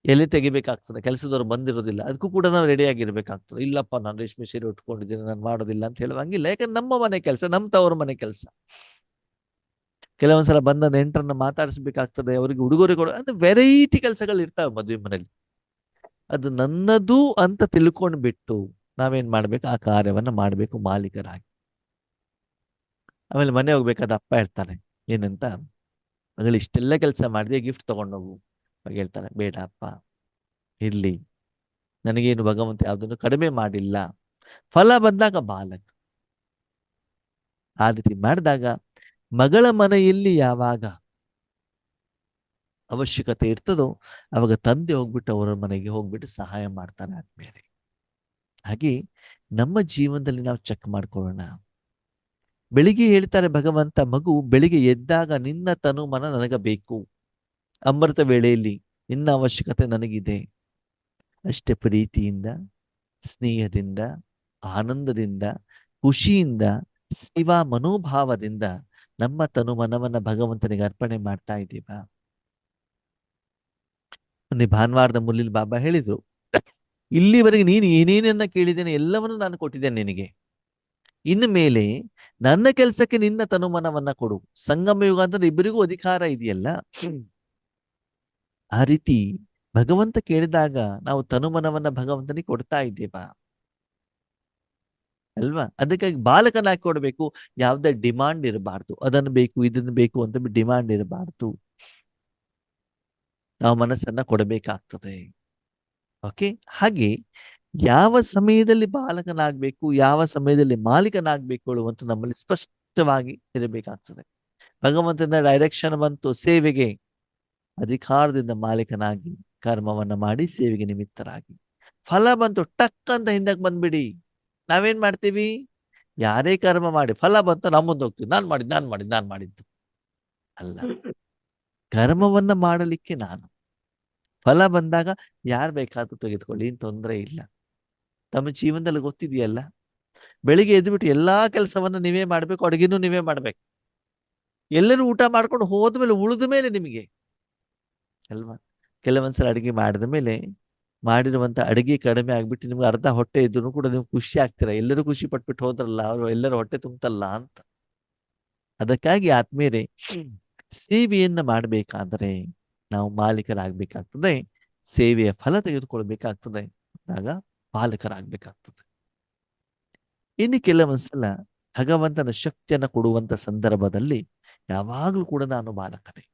A: ಎಲೆ ತೆಗಿಬೇಕಾಗ್ತದೆ, ಕೆಲಸದವ್ರು ಬಂದಿರೋದಿಲ್ಲ, ಅದಕ್ಕೂ ಕೂಡ ನಾವು ರೆಡಿ ಆಗಿರ್ಬೇಕಾಗ್ತದೆ. ಇಲ್ಲಪ್ಪ ನಾನು ರೇಷ್ಮೆ ಸೀರೆ ಉಟ್ಕೊಂಡಿದ್ದೀನಿ, ನಾನು ಮಾಡೋದಿಲ್ಲ ಅಂತ ಹೇಳುವಂಗಿಲ್ಲ. ಯಾಕಂದ್ರೆ ನಮ್ಮ ಮನೆ ಕೆಲಸ, ನಮ್ಮ ತವ್ರ ಮನೆ ಕೆಲಸ. ಕೆಲವೊಂದ್ಸಲ ಬಂದ ನೆಂಟರನ್ನ ಮಾತಾಡಿಸ್ಬೇಕಾಗ್ತದೆ, ಅವರಿಗೆ ಉಡುಗೊರೆ ಕೊಡ, ಅಂದ್ರೆ ವೆರೈಟಿ ಕೆಲಸಗಳು ಇರ್ತಾವೆ ಮದುವೆ ಮನೇಲಿ. ಅದು ನನ್ನದು ಅಂತ ತಿಳ್ಕೊಂಡು ಬಿಟ್ಟು ನಾವೇನ್ ಮಾಡ್ಬೇಕು, ಆ ಕಾರ್ಯವನ್ನ ಮಾಡ್ಬೇಕು ಮಾಲೀಕರಾಗಿ. ಆಮೇಲೆ ಮನೆ ಹೋಗ್ಬೇಕಾದ ಅಪ್ಪ ಹೇಳ್ತಾನೆ ಏನಂತ, ಮಗಳು ಇಷ್ಟೆಲ್ಲ ಕೆಲಸ ಮಾಡಿದೆ, ಗಿಫ್ಟ್ ತಗೊಂಡೋಗು. ಹೇಳ್ತಾನೆ, ಬೇಡ ಅಪ್ಪ, ಇರ್ಲಿ, ನನಗೇನು ಭಗವಂತ ಯಾವುದನ್ನು ಕಡಿಮೆ ಮಾಡಿಲ್ಲ, ಫಲ ಬಂದಾಗ ಬಾಲಕ. ಆ ರೀತಿ ಮಾಡಿದಾಗ ಮಗಳ ಮನೆಯಲ್ಲಿ ಯಾವಾಗ ಅವಶ್ಯಕತೆ ಇರ್ತದೋ ಅವಾಗ ತಂದೆ ಹೋಗ್ಬಿಟ್ಟು ಅವರ ಮನೆಗೆ ಹೋಗ್ಬಿಟ್ಟು ಸಹಾಯ ಮಾಡ್ತಾನೆ ಆದ್ಮೇಲೆ. ಹಾಗೆ ನಮ್ಮ ಜೀವನದಲ್ಲಿ ನಾವು ಚೆಕ್ ಮಾಡ್ಕೊಳ್ಳೋಣ. ಬೆಳಿಗ್ಗೆ ಹೇಳ್ತಾರೆ ಭಗವಂತ, ಮಗು ಬೆಳಿಗ್ಗೆ ಎದ್ದಾಗ ನಿನ್ನ ತನು ಮನ ನನಗ ಬೇಕು, ಅಮೃತ ವೇಳೆಯಲ್ಲಿ ನಿನ್ನ ಅವಶ್ಯಕತೆ ನನಗಿದೆ. ಅಷ್ಟೇ ಪ್ರೀತಿಯಿಂದ, ಸ್ನೇಹದಿಂದ, ಆನಂದದಿಂದ, ಖುಷಿಯಿಂದ, ಸೇವಾ ಮನೋಭಾವದಿಂದ ನಮ್ಮ ತನು ಮನವನ್ನ ಭಗವಂತನಿಗೆ ಅರ್ಪಣೆ ಮಾಡ್ತಾ ಇದ್ದೀವ. ಭಾನುವಾರದ ಮುಲ್ಲಿಲ್ ಬಾಬಾ ಹೇಳಿದ್ರು, ಇಲ್ಲಿವರೆಗೆ ನೀನು ಏನೇನನ್ನ ಕೇಳಿದ್ದೇನೆ ಎಲ್ಲವನ್ನು ನಾನು ಕೊಟ್ಟಿದ್ದೇನೆ ನಿನಗೆ, ಇನ್ನು ಮೇಲೆ ನನ್ನ ಕೆಲಸಕ್ಕೆ ನಿನ್ನ ತನುಮನವನ್ನ ಕೊಡು. ಸಂಗಮ ಯುಗ ಅಂತಂದ್ರೆ ಇಬ್ಬರಿಗೂ ಅಧಿಕಾರ ಇದೆಯಲ್ಲ. ಆ ರೀತಿ ಭಗವಂತ ಕೇಳಿದಾಗ ನಾವು ತನುಮನವನ್ನ ಭಗವಂತನಿಗೆ ಕೊಡ್ತಾ ಇದ್ದೇವಾ ಅಲ್ವಾ? ಅದಕ್ಕಾಗಿ ಬಾಲಕನಾಗಿ ಕೊಡಬೇಕು, ಯಾವುದೇ ಡಿಮಾಂಡ್ ಇರಬಾರ್ದು. ಅದನ್ನು ಬೇಕು ಇದನ್ನು ಬೇಕು ಅಂತ ಡಿಮಾಂಡ್ ಇರಬಾರ್ದು. ನಾವು ಮನಸ್ಸನ್ನ ಕೊಡಬೇಕಾಗ್ತದೆ. ಓಕೆ, ಹಾಗೆ ಯಾವ ಸಮಯದಲ್ಲಿ ಬಾಲಕನಾಗಬೇಕು, ಯಾವ ಸಮಯದಲ್ಲಿ ಮಾಲೀಕನಾಗಬೇಕು ಹೇಳುವಂತ ನಮ್ಮಲ್ಲಿ ಸ್ಪಷ್ಟವಾಗಿ ಇರಬೇಕಾಗ್ತದೆ. ಭಗವಂತನ ಡೈರೆಕ್ಷನ್ ಬಂತು ಸೇವೆಗೆ, ಅಧಿಕಾರದಿಂದ ಮಾಲೀಕನಾಗಿ ಕರ್ಮವನ್ನ ಮಾಡಿ ಸೇವೆಗೆ ನಿಮಿತ್ತರಾಗಿ. ಫಲ ಬಂತು, ಟಕ್ ಅಂತ ಹಿಂದಕ್ಕೆ ಬಂದ್ಬಿಡಿ. ನಾವೇನ್ ಮಾಡ್ತೀವಿ, ಯಾರೇ ಕರ್ಮ ಮಾಡಿ ಫಲ ಬಂತು ನಮ್ಮ ಮುಂದೆ ಹೋಗ್ತೀವಿ, ನಾನ್ ಮಾಡಿದ್ದು ಅಲ್ಲ. ಕರ್ಮವನ್ನ ಮಾಡಲಿಕ್ಕೆ ನಾನು, ಫಲ ಬಂದಾಗ ಯಾರು ಬೇಕಾದ್ರೂ ತೆಗೆದುಕೊಳ್ಳಿ, ಏನ್ ತೊಂದರೆ ಇಲ್ಲ. ತಮ್ಮ ಜೀವನದಲ್ಲಿ ಗೊತ್ತಿದೆಯಲ್ಲ, ಬೆಳಿಗ್ಗೆ ಎದ್ಬಿಟ್ಟು ಎಲ್ಲಾ ಕೆಲಸವನ್ನ ನೀವೇ ಮಾಡ್ಬೇಕು, ಅಡುಗೆನೂ ನೀವೇ ಮಾಡ್ಬೇಕು. ಎಲ್ಲರೂ ಊಟ ಮಾಡ್ಕೊಂಡು ಹೋದ್ಮೇಲೆ ಉಳಿದ ಮೇಲೆ ನಿಮಗೆ ಅಲ್ವಾ. ಕೆಲವೊಂದ್ಸಲ ಅಡಿಗೆ ಮಾಡಿದ ಮೇಲೆ ಮಾಡಿರುವಂತ ಅಡಿಗೆ ಕಡಿಮೆ ಆಗ್ಬಿಟ್ಟು ನಿಮ್ಗೆ ಅರ್ಧ ಹೊಟ್ಟೆ ಇದ್ರು ಕೂಡ ನೀವು ಖುಷಿ ಆಗ್ತೀರಾ, ಎಲ್ಲರೂ ಖುಷಿ ಪಟ್ಬಿಟ್ಟು ಹೋದ್ರಲ್ಲ, ಅವರು ಎಲ್ಲರ ಹೊಟ್ಟೆ ತುಂಬತಲ್ಲ ಅಂತ. ಅದಕ್ಕಾಗಿ ಆದ್ಮೇಲೆ ಸೇವೆಯನ್ನ ಮಾಡ್ಬೇಕಾದ್ರೆ ನಾವು ಮಾಲೀಕರಾಗ್ಬೇಕಾಗ್ತದೆ, ಸೇವೆಯ ಫಲ ತೆಗೆದುಕೊಳ್ಬೇಕಾಗ್ತದೆ, ಆಗ ಪಾಲಕರಾಗ್ಬೇಕಾಗ್ತದೆ. ಇನ್ನು ಕೆಲವೊಂದ್ಸಲ ಭಗವಂತನ ಶಕ್ತಿಯನ್ನ ಕೊಡುವಂತ ಸಂದರ್ಭದಲ್ಲಿ ಯಾವಾಗ್ಲೂ ಕೂಡ ನಾನು ಬಾಲಕನೇ.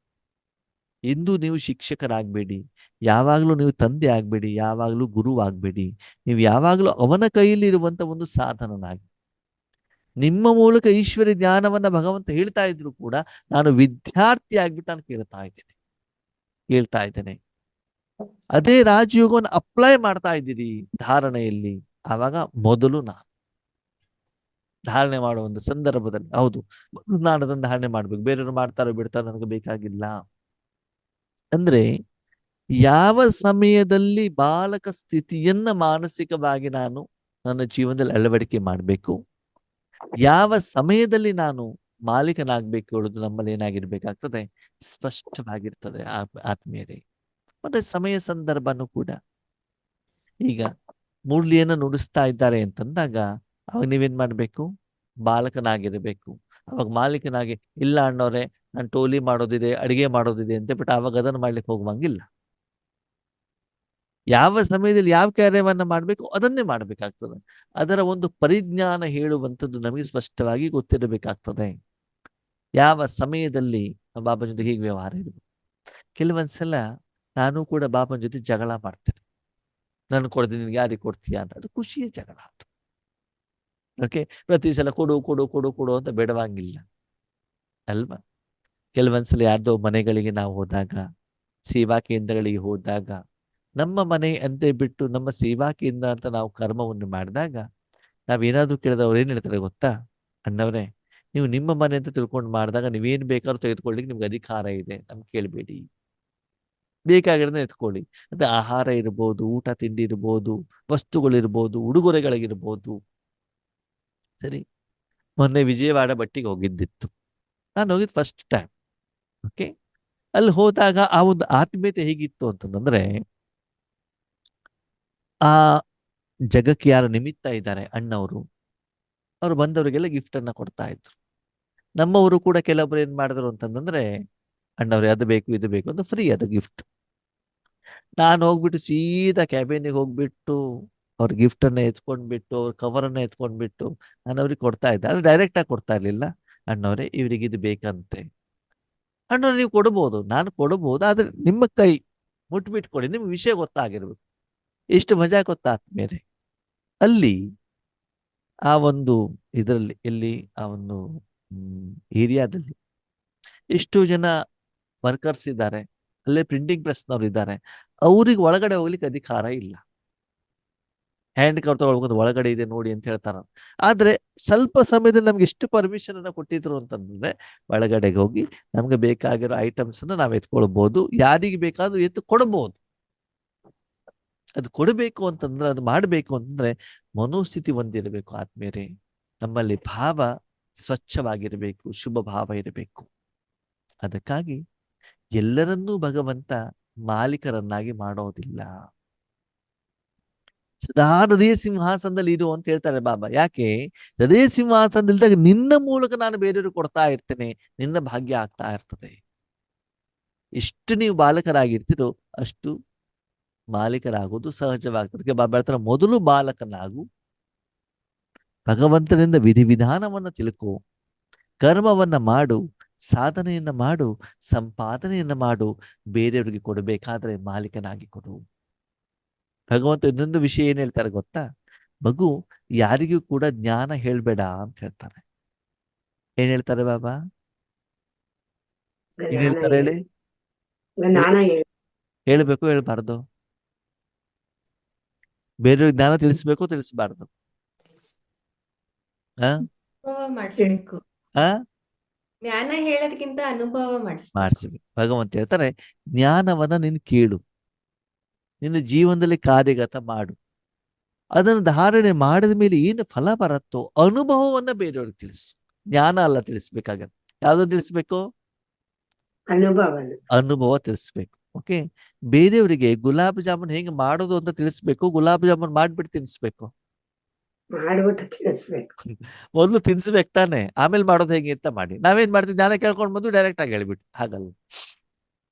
A: ಎಂದು ನೀವು ಶಿಕ್ಷಕರಾಗಬೇಡಿ, ಯಾವಾಗಲೂ ನೀವು ತಂದೆ ಆಗ್ಬೇಡಿ, ಯಾವಾಗಲೂ ಗುರು ಆಗ್ಬೇಡಿ. ನೀವು ಯಾವಾಗಲೂ ಅವನ ಕೈಯಲ್ಲಿ ಇರುವಂತ ಒಂದು ಸಾಧನನಾಗಿ, ನಿಮ್ಮ ಮೂಲಕ ಈಶ್ವರಿ ಜ್ಞಾನವನ್ನ ಭಗವಂತ ಹೇಳ್ತಾ ಇದ್ರು ಕೂಡ ನಾನು ವಿದ್ಯಾರ್ಥಿ ಆಗ್ಬಿಟ್ಟು ನಾನು ಕೇಳ್ತಾ ಇದ್ದೇನೆ. ಅದೇ ರಾಜಯೋಗವನ್ನು ಅಪ್ಲೈ ಮಾಡ್ತಾ ಇದ್ದೀರಿ ಧಾರಣೆಯಲ್ಲಿ, ಆವಾಗ ಮೊದಲು ನಾನು ಧಾರಣೆ ಮಾಡುವ ಒಂದು ಸಂದರ್ಭದಲ್ಲಿ, ಹೌದು ನಾನು ಅದನ್ನು ಧಾರಣೆ ಮಾಡ್ಬೇಕು, ಬೇರೆಯವರು ಮಾಡ್ತಾರೋ ಬಿಡ್ತಾರೋ ನನಗೆ ಬೇಕಾಗಿಲ್ಲ ಅಂದ್ರೆ, ಯಾವ ಸಮಯದಲ್ಲಿ ಬಾಲಕ ಸ್ಥಿತಿಯನ್ನ ಮಾನಸಿಕವಾಗಿ ನಾನು ನನ್ನ ಜೀವನದಲ್ಲಿ ಅಳವಡಿಕೆ ಮಾಡಬೇಕು, ಯಾವ ಸಮಯದಲ್ಲಿ ನಾನು ಮಾಲೀಕನಾಗ್ಬೇಕು ಹೇಳುದು ನಮ್ಮಲ್ಲಿ ಏನಾಗಿರ್ಬೇಕಾಗ್ತದೆ, ಸ್ಪಷ್ಟವಾಗಿರ್ತದೆ ಆತ್ಮೀಯರೇ. ಮತ್ತೆ ಸಮಯ ಸಂದರ್ಭನೂ ಕೂಡ, ಈಗ ಮುರಳಿಯನ್ನ ನುಡಿಸ್ತಾ ಇದ್ದಾರೆ ಅಂತಂದಾಗ ಅವಾಗ ನೀವೇನ್ ಮಾಡ್ಬೇಕು, ಬಾಲಕನಾಗಿರಬೇಕು. ಅವಾಗ ಮಾಲೀಕನಾಗಿ, ಇಲ್ಲ ಅಣ್ಣವ್ರೆ, ನಾನು ಟೋಲಿ ಮಾಡೋದಿದೆ, ಅಡಿಗೆ ಮಾಡೋದಿದೆ ಅಂತ ಬಿಟ್ಟು ಅವಾಗ ಅದನ್ನು ಮಾಡ್ಲಿಕ್ಕೆ ಹೋಗುವಂಗಿಲ್ಲ. ಯಾವ ಸಮಯದಲ್ಲಿ ಯಾವ ಕಾರ್ಯವನ್ನ ಮಾಡಬೇಕು ಅದನ್ನೇ ಮಾಡಬೇಕಾಗ್ತದೆ. ಅದರ ಒಂದು ಪರಿಜ್ಞಾನ ಹೇಳುವಂಥದ್ದು ನಮಗೆ ಸ್ಪಷ್ಟವಾಗಿ ಗೊತ್ತಿರಬೇಕಾಗ್ತದೆ. ಯಾವ ಸಮಯದಲ್ಲಿ ಬಾಬನ ಜೊತೆ ಹೀಗೆ ವ್ಯವಹಾರ ಇರಬೇಕು. ಕೆಲವೊಂದ್ಸಲ ನಾನು ಕೂಡ ಬಾಬನ ಜೊತೆ ಜಗಳ ಮಾಡ್ತೇನೆ. ನಾನು ಕೊಡ್ತೀನಿ, ನಿನ್ಗೆ ಯಾರಿಗೆ ಕೊಡ್ತೀಯಾ ಅಂತ. ಅದು ಖುಷಿಯ ಜಗಳ ಅದು. ಓಕೆ, ಪ್ರತಿ ಸಲ ಕೊಡು ಕೊಡು ಕೊಡು ಕೊಡು ಅಂತ ಬೇಡವಂಗಿಲ್ಲ ಅಲ್ವಾ. ಕೆಲವೊಂದ್ಸಲ ಯಾರ್ದೋ ಮನೆಗಳಿಗೆ ನಾವು ಹೋದಾಗ, ಸೇವಾ ಕೇಂದ್ರಗಳಿಗೆ ಹೋದಾಗ, ನಮ್ಮ ಮನೆ ಅಂತ ಬಿಟ್ಟು ನಮ್ಮ ಸೇವಾ ಕೇಂದ್ರ ಅಂತ ನಾವು ಕರ್ಮವನ್ನು ಮಾಡಿದಾಗ ನಾವೇನಾದ್ರೂ ಕೇಳಿದ್ರೆ ಅವ್ರು ಏನ್ ಹೇಳ್ತಾರೆ ಗೊತ್ತಾ? ಅಣ್ಣವ್ರೆ, ನೀವು ನಿಮ್ಮ ಮನೆ ಅಂತ ತಿಳ್ಕೊಂಡು ಮಾಡಿದಾಗ ನೀವೇನ್ ಬೇಕಾದ್ರೂ ತೆಗೆದುಕೊಳ್ಳಿಕ್ಕೆ ನಿಮ್ಗೆ ಅಧಿಕಾರ ಇದೆ, ನಮ್ಗೆ ಕೇಳಬೇಡಿ, ಬೇಕಾಗಿರೋದನ್ನ ಎತ್ಕೊಳ್ಳಿ. ಮತ್ತೆ ಆಹಾರ ಇರ್ಬೋದು, ಊಟ ತಿಂಡಿ ಇರ್ಬೋದು, ವಸ್ತುಗಳಿರ್ಬೋದು, ಉಡುಗೊರೆಗಳಿಗಿರ್ಬೋದು. ಸರಿ, ಮೊನ್ನೆ ವಿಜಯವಾಡ ಬಟ್ಟಿಗೆ ಹೋಗಿದ್ದಿತ್ತು. ನಾನು ಹೋಗಿದ್ದು ಫಸ್ಟ್ ಟೈಮ್. ಓಕೆ, ಅಲ್ಲಿ ಹೋದಾಗ ಆ ಒಂದು ಆತ್ಮೀಯತೆ ಹೇಗಿತ್ತು ಅಂತಂದ್ರೆ, ಆ ಜಗಕ್ಕೆ ಯಾರು ನಿಮಿತ್ತ ಇದ್ದಾರೆ ಅಣ್ಣವರು, ಅವ್ರು ಬಂದವರಿಗೆಲ್ಲ ಗಿಫ್ಟ್ ಅನ್ನ ಕೊಡ್ತಾ ಇದ್ರು. ನಮ್ಮವರು ಕೂಡ ಕೆಲವೊಬ್ರು ಏನ್ ಮಾಡಿದ್ರು ಅಂತಂದ್ರೆ, ಅಣ್ಣವ್ರೆ ಅದು ಬೇಕು ಇದು ಬೇಕು ಅಂತ ಫ್ರೀ ಅದು ಗಿಫ್ಟ್. ನಾನು ಹೋಗ್ಬಿಟ್ಟು ಸೀದಾ ಕ್ಯಾಬಿನಿಗೆ ಹೋಗ್ಬಿಟ್ಟು ಅವ್ರ ಗಿಫ್ಟ್ ಅನ್ನ ಎತ್ಕೊಂಡ್ಬಿಟ್ಟು, ಅವ್ರ ಕವರ್ ಅನ್ನ ಎತ್ಕೊಂಡ್ಬಿಟ್ಟು ನಾನು ಅವ್ರಿಗೆ ಕೊಡ್ತಾ ಇದ್ದೆ. ಅದು ಡೈರೆಕ್ಟ್ ಆಗಿ ಕೊಡ್ತಾ ಇರ್ಲಿಲ್ಲ. ಅಣ್ಣವ್ರೆ ಇವ್ರಿಗೆ ಇದು ಬೇಕಂತೆ. ಅಣ್ಣವ್ರೆ ನೀವು ಕೊಡ್ಬೋದು, ನಾನು ಕೊಡ್ಬೋದು, ಆದ್ರೆ ನಿಮ್ಮ ಕೈ ಮುಟ್ಬಿಟ್ಟು ಕೊಡಿ, ನಿಮ್ಗೆ ವಿಷಯ ಗೊತ್ತಾಗಿರ್ಬೇಕು. ಎಷ್ಟು ಮಜಾ ಗೊತ್ತಾ ಆದ್ಮೇಲೆ ಅಲ್ಲಿ ಆ ಒಂದು ಇದರಲ್ಲಿ, ಎಲ್ಲಿ ಆ ಒಂದು ಏರಿಯಾದಲ್ಲಿ ಎಷ್ಟು ಜನ ವರ್ಕರ್ಸ್ ಇದ್ದಾರೆ, ಅಲ್ಲೇ ಪ್ರಿಂಟಿಂಗ್ ಪ್ರೆಸ್ನವ್ರು ಇದ್ದಾರೆ, ಅವ್ರಿಗೆ ಒಳಗಡೆ ಹೋಗ್ಲಿಕ್ಕೆ ಅಧಿಕಾರ ಇಲ್ಲ. ಹ್ಯಾಂಡ್ ಕವರ್ ತಗೊಳ್ಬೋದು, ಒಳಗಡೆ ಇದೆ ನೋಡಿ ಅಂತ ಹೇಳ್ತಾರ. ಆದ್ರೆ ಸ್ವಲ್ಪ ಸಮಯದಲ್ಲಿ ನಮ್ಗೆ ಎಷ್ಟು ಪರ್ಮಿಷನ್ ಅನ್ನ ಕೊಟ್ಟಿದ್ರು ಅಂತಂದ್ರೆ, ಒಳಗಡೆಗೆ ಹೋಗಿ ನಮ್ಗೆ ಬೇಕಾಗಿರೋ ಐಟಮ್ಸ್ ಅನ್ನ ನಾವ್ ಎತ್ಕೊಳ್ಬಹುದು, ಯಾರಿಗೆ ಬೇಕಾದ್ರೂ ಎತ್ತು ಕೊಡಬಹುದು. ಅದು ಕೊಡಬೇಕು ಅಂತಂದ್ರೆ, ಅದು ಮಾಡಬೇಕು ಅಂತಂದ್ರೆ ಮನೋಸ್ಥಿತಿ ಹೊಂದಿರಬೇಕು ಆದ್ಮೇಲೆ. ನಮ್ಮಲ್ಲಿ ಭಾವ ಸ್ವಚ್ಛವಾಗಿರಬೇಕು, ಶುಭ ಭಾವ ಇರಬೇಕು. ಅದಕ್ಕಾಗಿ ಎಲ್ಲರನ್ನೂ ಭಗವಂತ ಮಾಲೀಕರನ್ನಾಗಿ ಮಾಡೋದಿಲ್ಲ. ಸದಾ ಹೃದಯ ಸಿಂಹಾಸನದಲ್ಲಿ ಇರು ಅಂತ ಹೇಳ್ತಾರೆ ಬಾಬಾ. ಯಾಕೆ? ಹೃದಯ ಸಿಂಹಾಸನದಲ್ಲಿದ್ದಾಗ ನಿನ್ನ ಮೂಲಕ ನಾನು ಬೇರೆಯವ್ರಿಗೆ ಕೊಡ್ತಾ ಇರ್ತೇನೆ, ನಿನ್ನ ಭಾಗ್ಯ ಆಗ್ತಾ ಇರ್ತದೆ. ಎಷ್ಟು ನೀವು ಬಾಲಕರಾಗಿರ್ತೀರೋ ಅಷ್ಟು ಮಾಲೀಕರಾಗುವುದು ಸಹಜವಾಗ್ತದೆ. ಅದಕ್ಕೆ ಬಾಬಾ ಹೇಳ್ತಾರೆ, ಮೊದಲು ಬಾಲಕನಾಗು, ಭಗವಂತನಿಂದ ವಿಧಿವಿಧಾನವನ್ನ ತಿಳ್ಕೊ, ಕರ್ಮವನ್ನ ಮಾಡು, ಸಾಧನೆಯನ್ನ ಮಾಡು, ಸಂಪಾದನೆಯನ್ನ ಮಾಡು, ಬೇರೆಯವರಿಗೆ ಕೊಡಬೇಕಾದ್ರೆ ಮಾಲೀಕನಾಗಿ ಕೊಡು. ಭಗವಂತ ಇನ್ನೊಂದು ವಿಷಯ ಏನ್ ಹೇಳ್ತಾರೆ ಗೊತ್ತಾ? ಮಗು, ಯಾರಿಗೂ ಕೂಡ ಜ್ಞಾನ ಹೇಳ್ಬೇಡ ಅಂತ ಹೇಳ್ತಾರೆ. ಏನ್ ಹೇಳ್ತಾರೆ ಬಾಬಾ? ಏನ್ ಹೇಳ್ತಾರೆ ಹೇಳಿ? ಹೇಳ್ಬೇಕು ಹೇಳ್ಬಾರ್ದು? ಬೇರೆಯವ್ರಿಗೆ ಜ್ಞಾನ ತಿಳಿಸ್ಬೇಕು ತಿಳಿಸ್ಬಾರ್ದು?
B: ಮಾಡಿಸ್ಬೇಕು. ಜ್ಞಾನ ಹೇಳೋದಕ್ಕಿಂತ ಅನುಭವ
A: ಮಾಡಿಸ್ಬೇಕು. ಭಗವಂತ ಹೇಳ್ತಾರೆ, ಜ್ಞಾನವನ್ನ ನೀನು ಕೇಳು, ನಿನ್ನ ಜೀವನದಲ್ಲಿ ಕಾರ್ಯಗತ ಮಾಡು, ಅದನ್ನು ಧಾರಣೆ ಮಾಡಿದ ಮೇಲೆ ಏನು ಫಲ ಬರುತ್ತೋ ಅನುಭವವನ್ನ ಬೇರೆಯವ್ರಿಗೆ ತಿಳಿಸು. ಜ್ಞಾನ ಅಲ್ಲ ತಿಳಿಸ್ಬೇಕಾಗತ್ತೆ. ಯಾವ್ದು ತಿಳಿಸ್ಬೇಕು? ಅನುಭವ ತಿಳಿಸ್ಬೇಕು. ಓಕೆ, ಬೇರೆಯವರಿಗೆ ಗುಲಾಬ್ ಜಾಮೂನ್ ಹೆಂಗ್ ಮಾಡೋದು ಅಂತ ತಿಳಿಸ್ಬೇಕು, ಗುಲಾಬ್ ಜಾಮೂನ್ ಮಾಡ್ಬಿಟ್ಟು ತಿನ್ಸ್ಬೇಕು? ಮೊದ್ಲು ತಿನ್ಸ್ಬೇಕು ತಾನೆ, ಆಮೇಲೆ ಮಾಡೋದು ಹೇಗೆ ಅಂತ ಮಾಡಿ. ನಾವೇನ್ ಮಾಡ್ತೀವಿ, ಜ್ಞಾನ ಕೇಳ್ಕೊಂಡ್ ಬಂದು ಡೈರೆಕ್ಟ್ ಆಗಿ ಹೇಳ್ಬಿಟ್ಟು. ಹಾಗಲ್ಲ,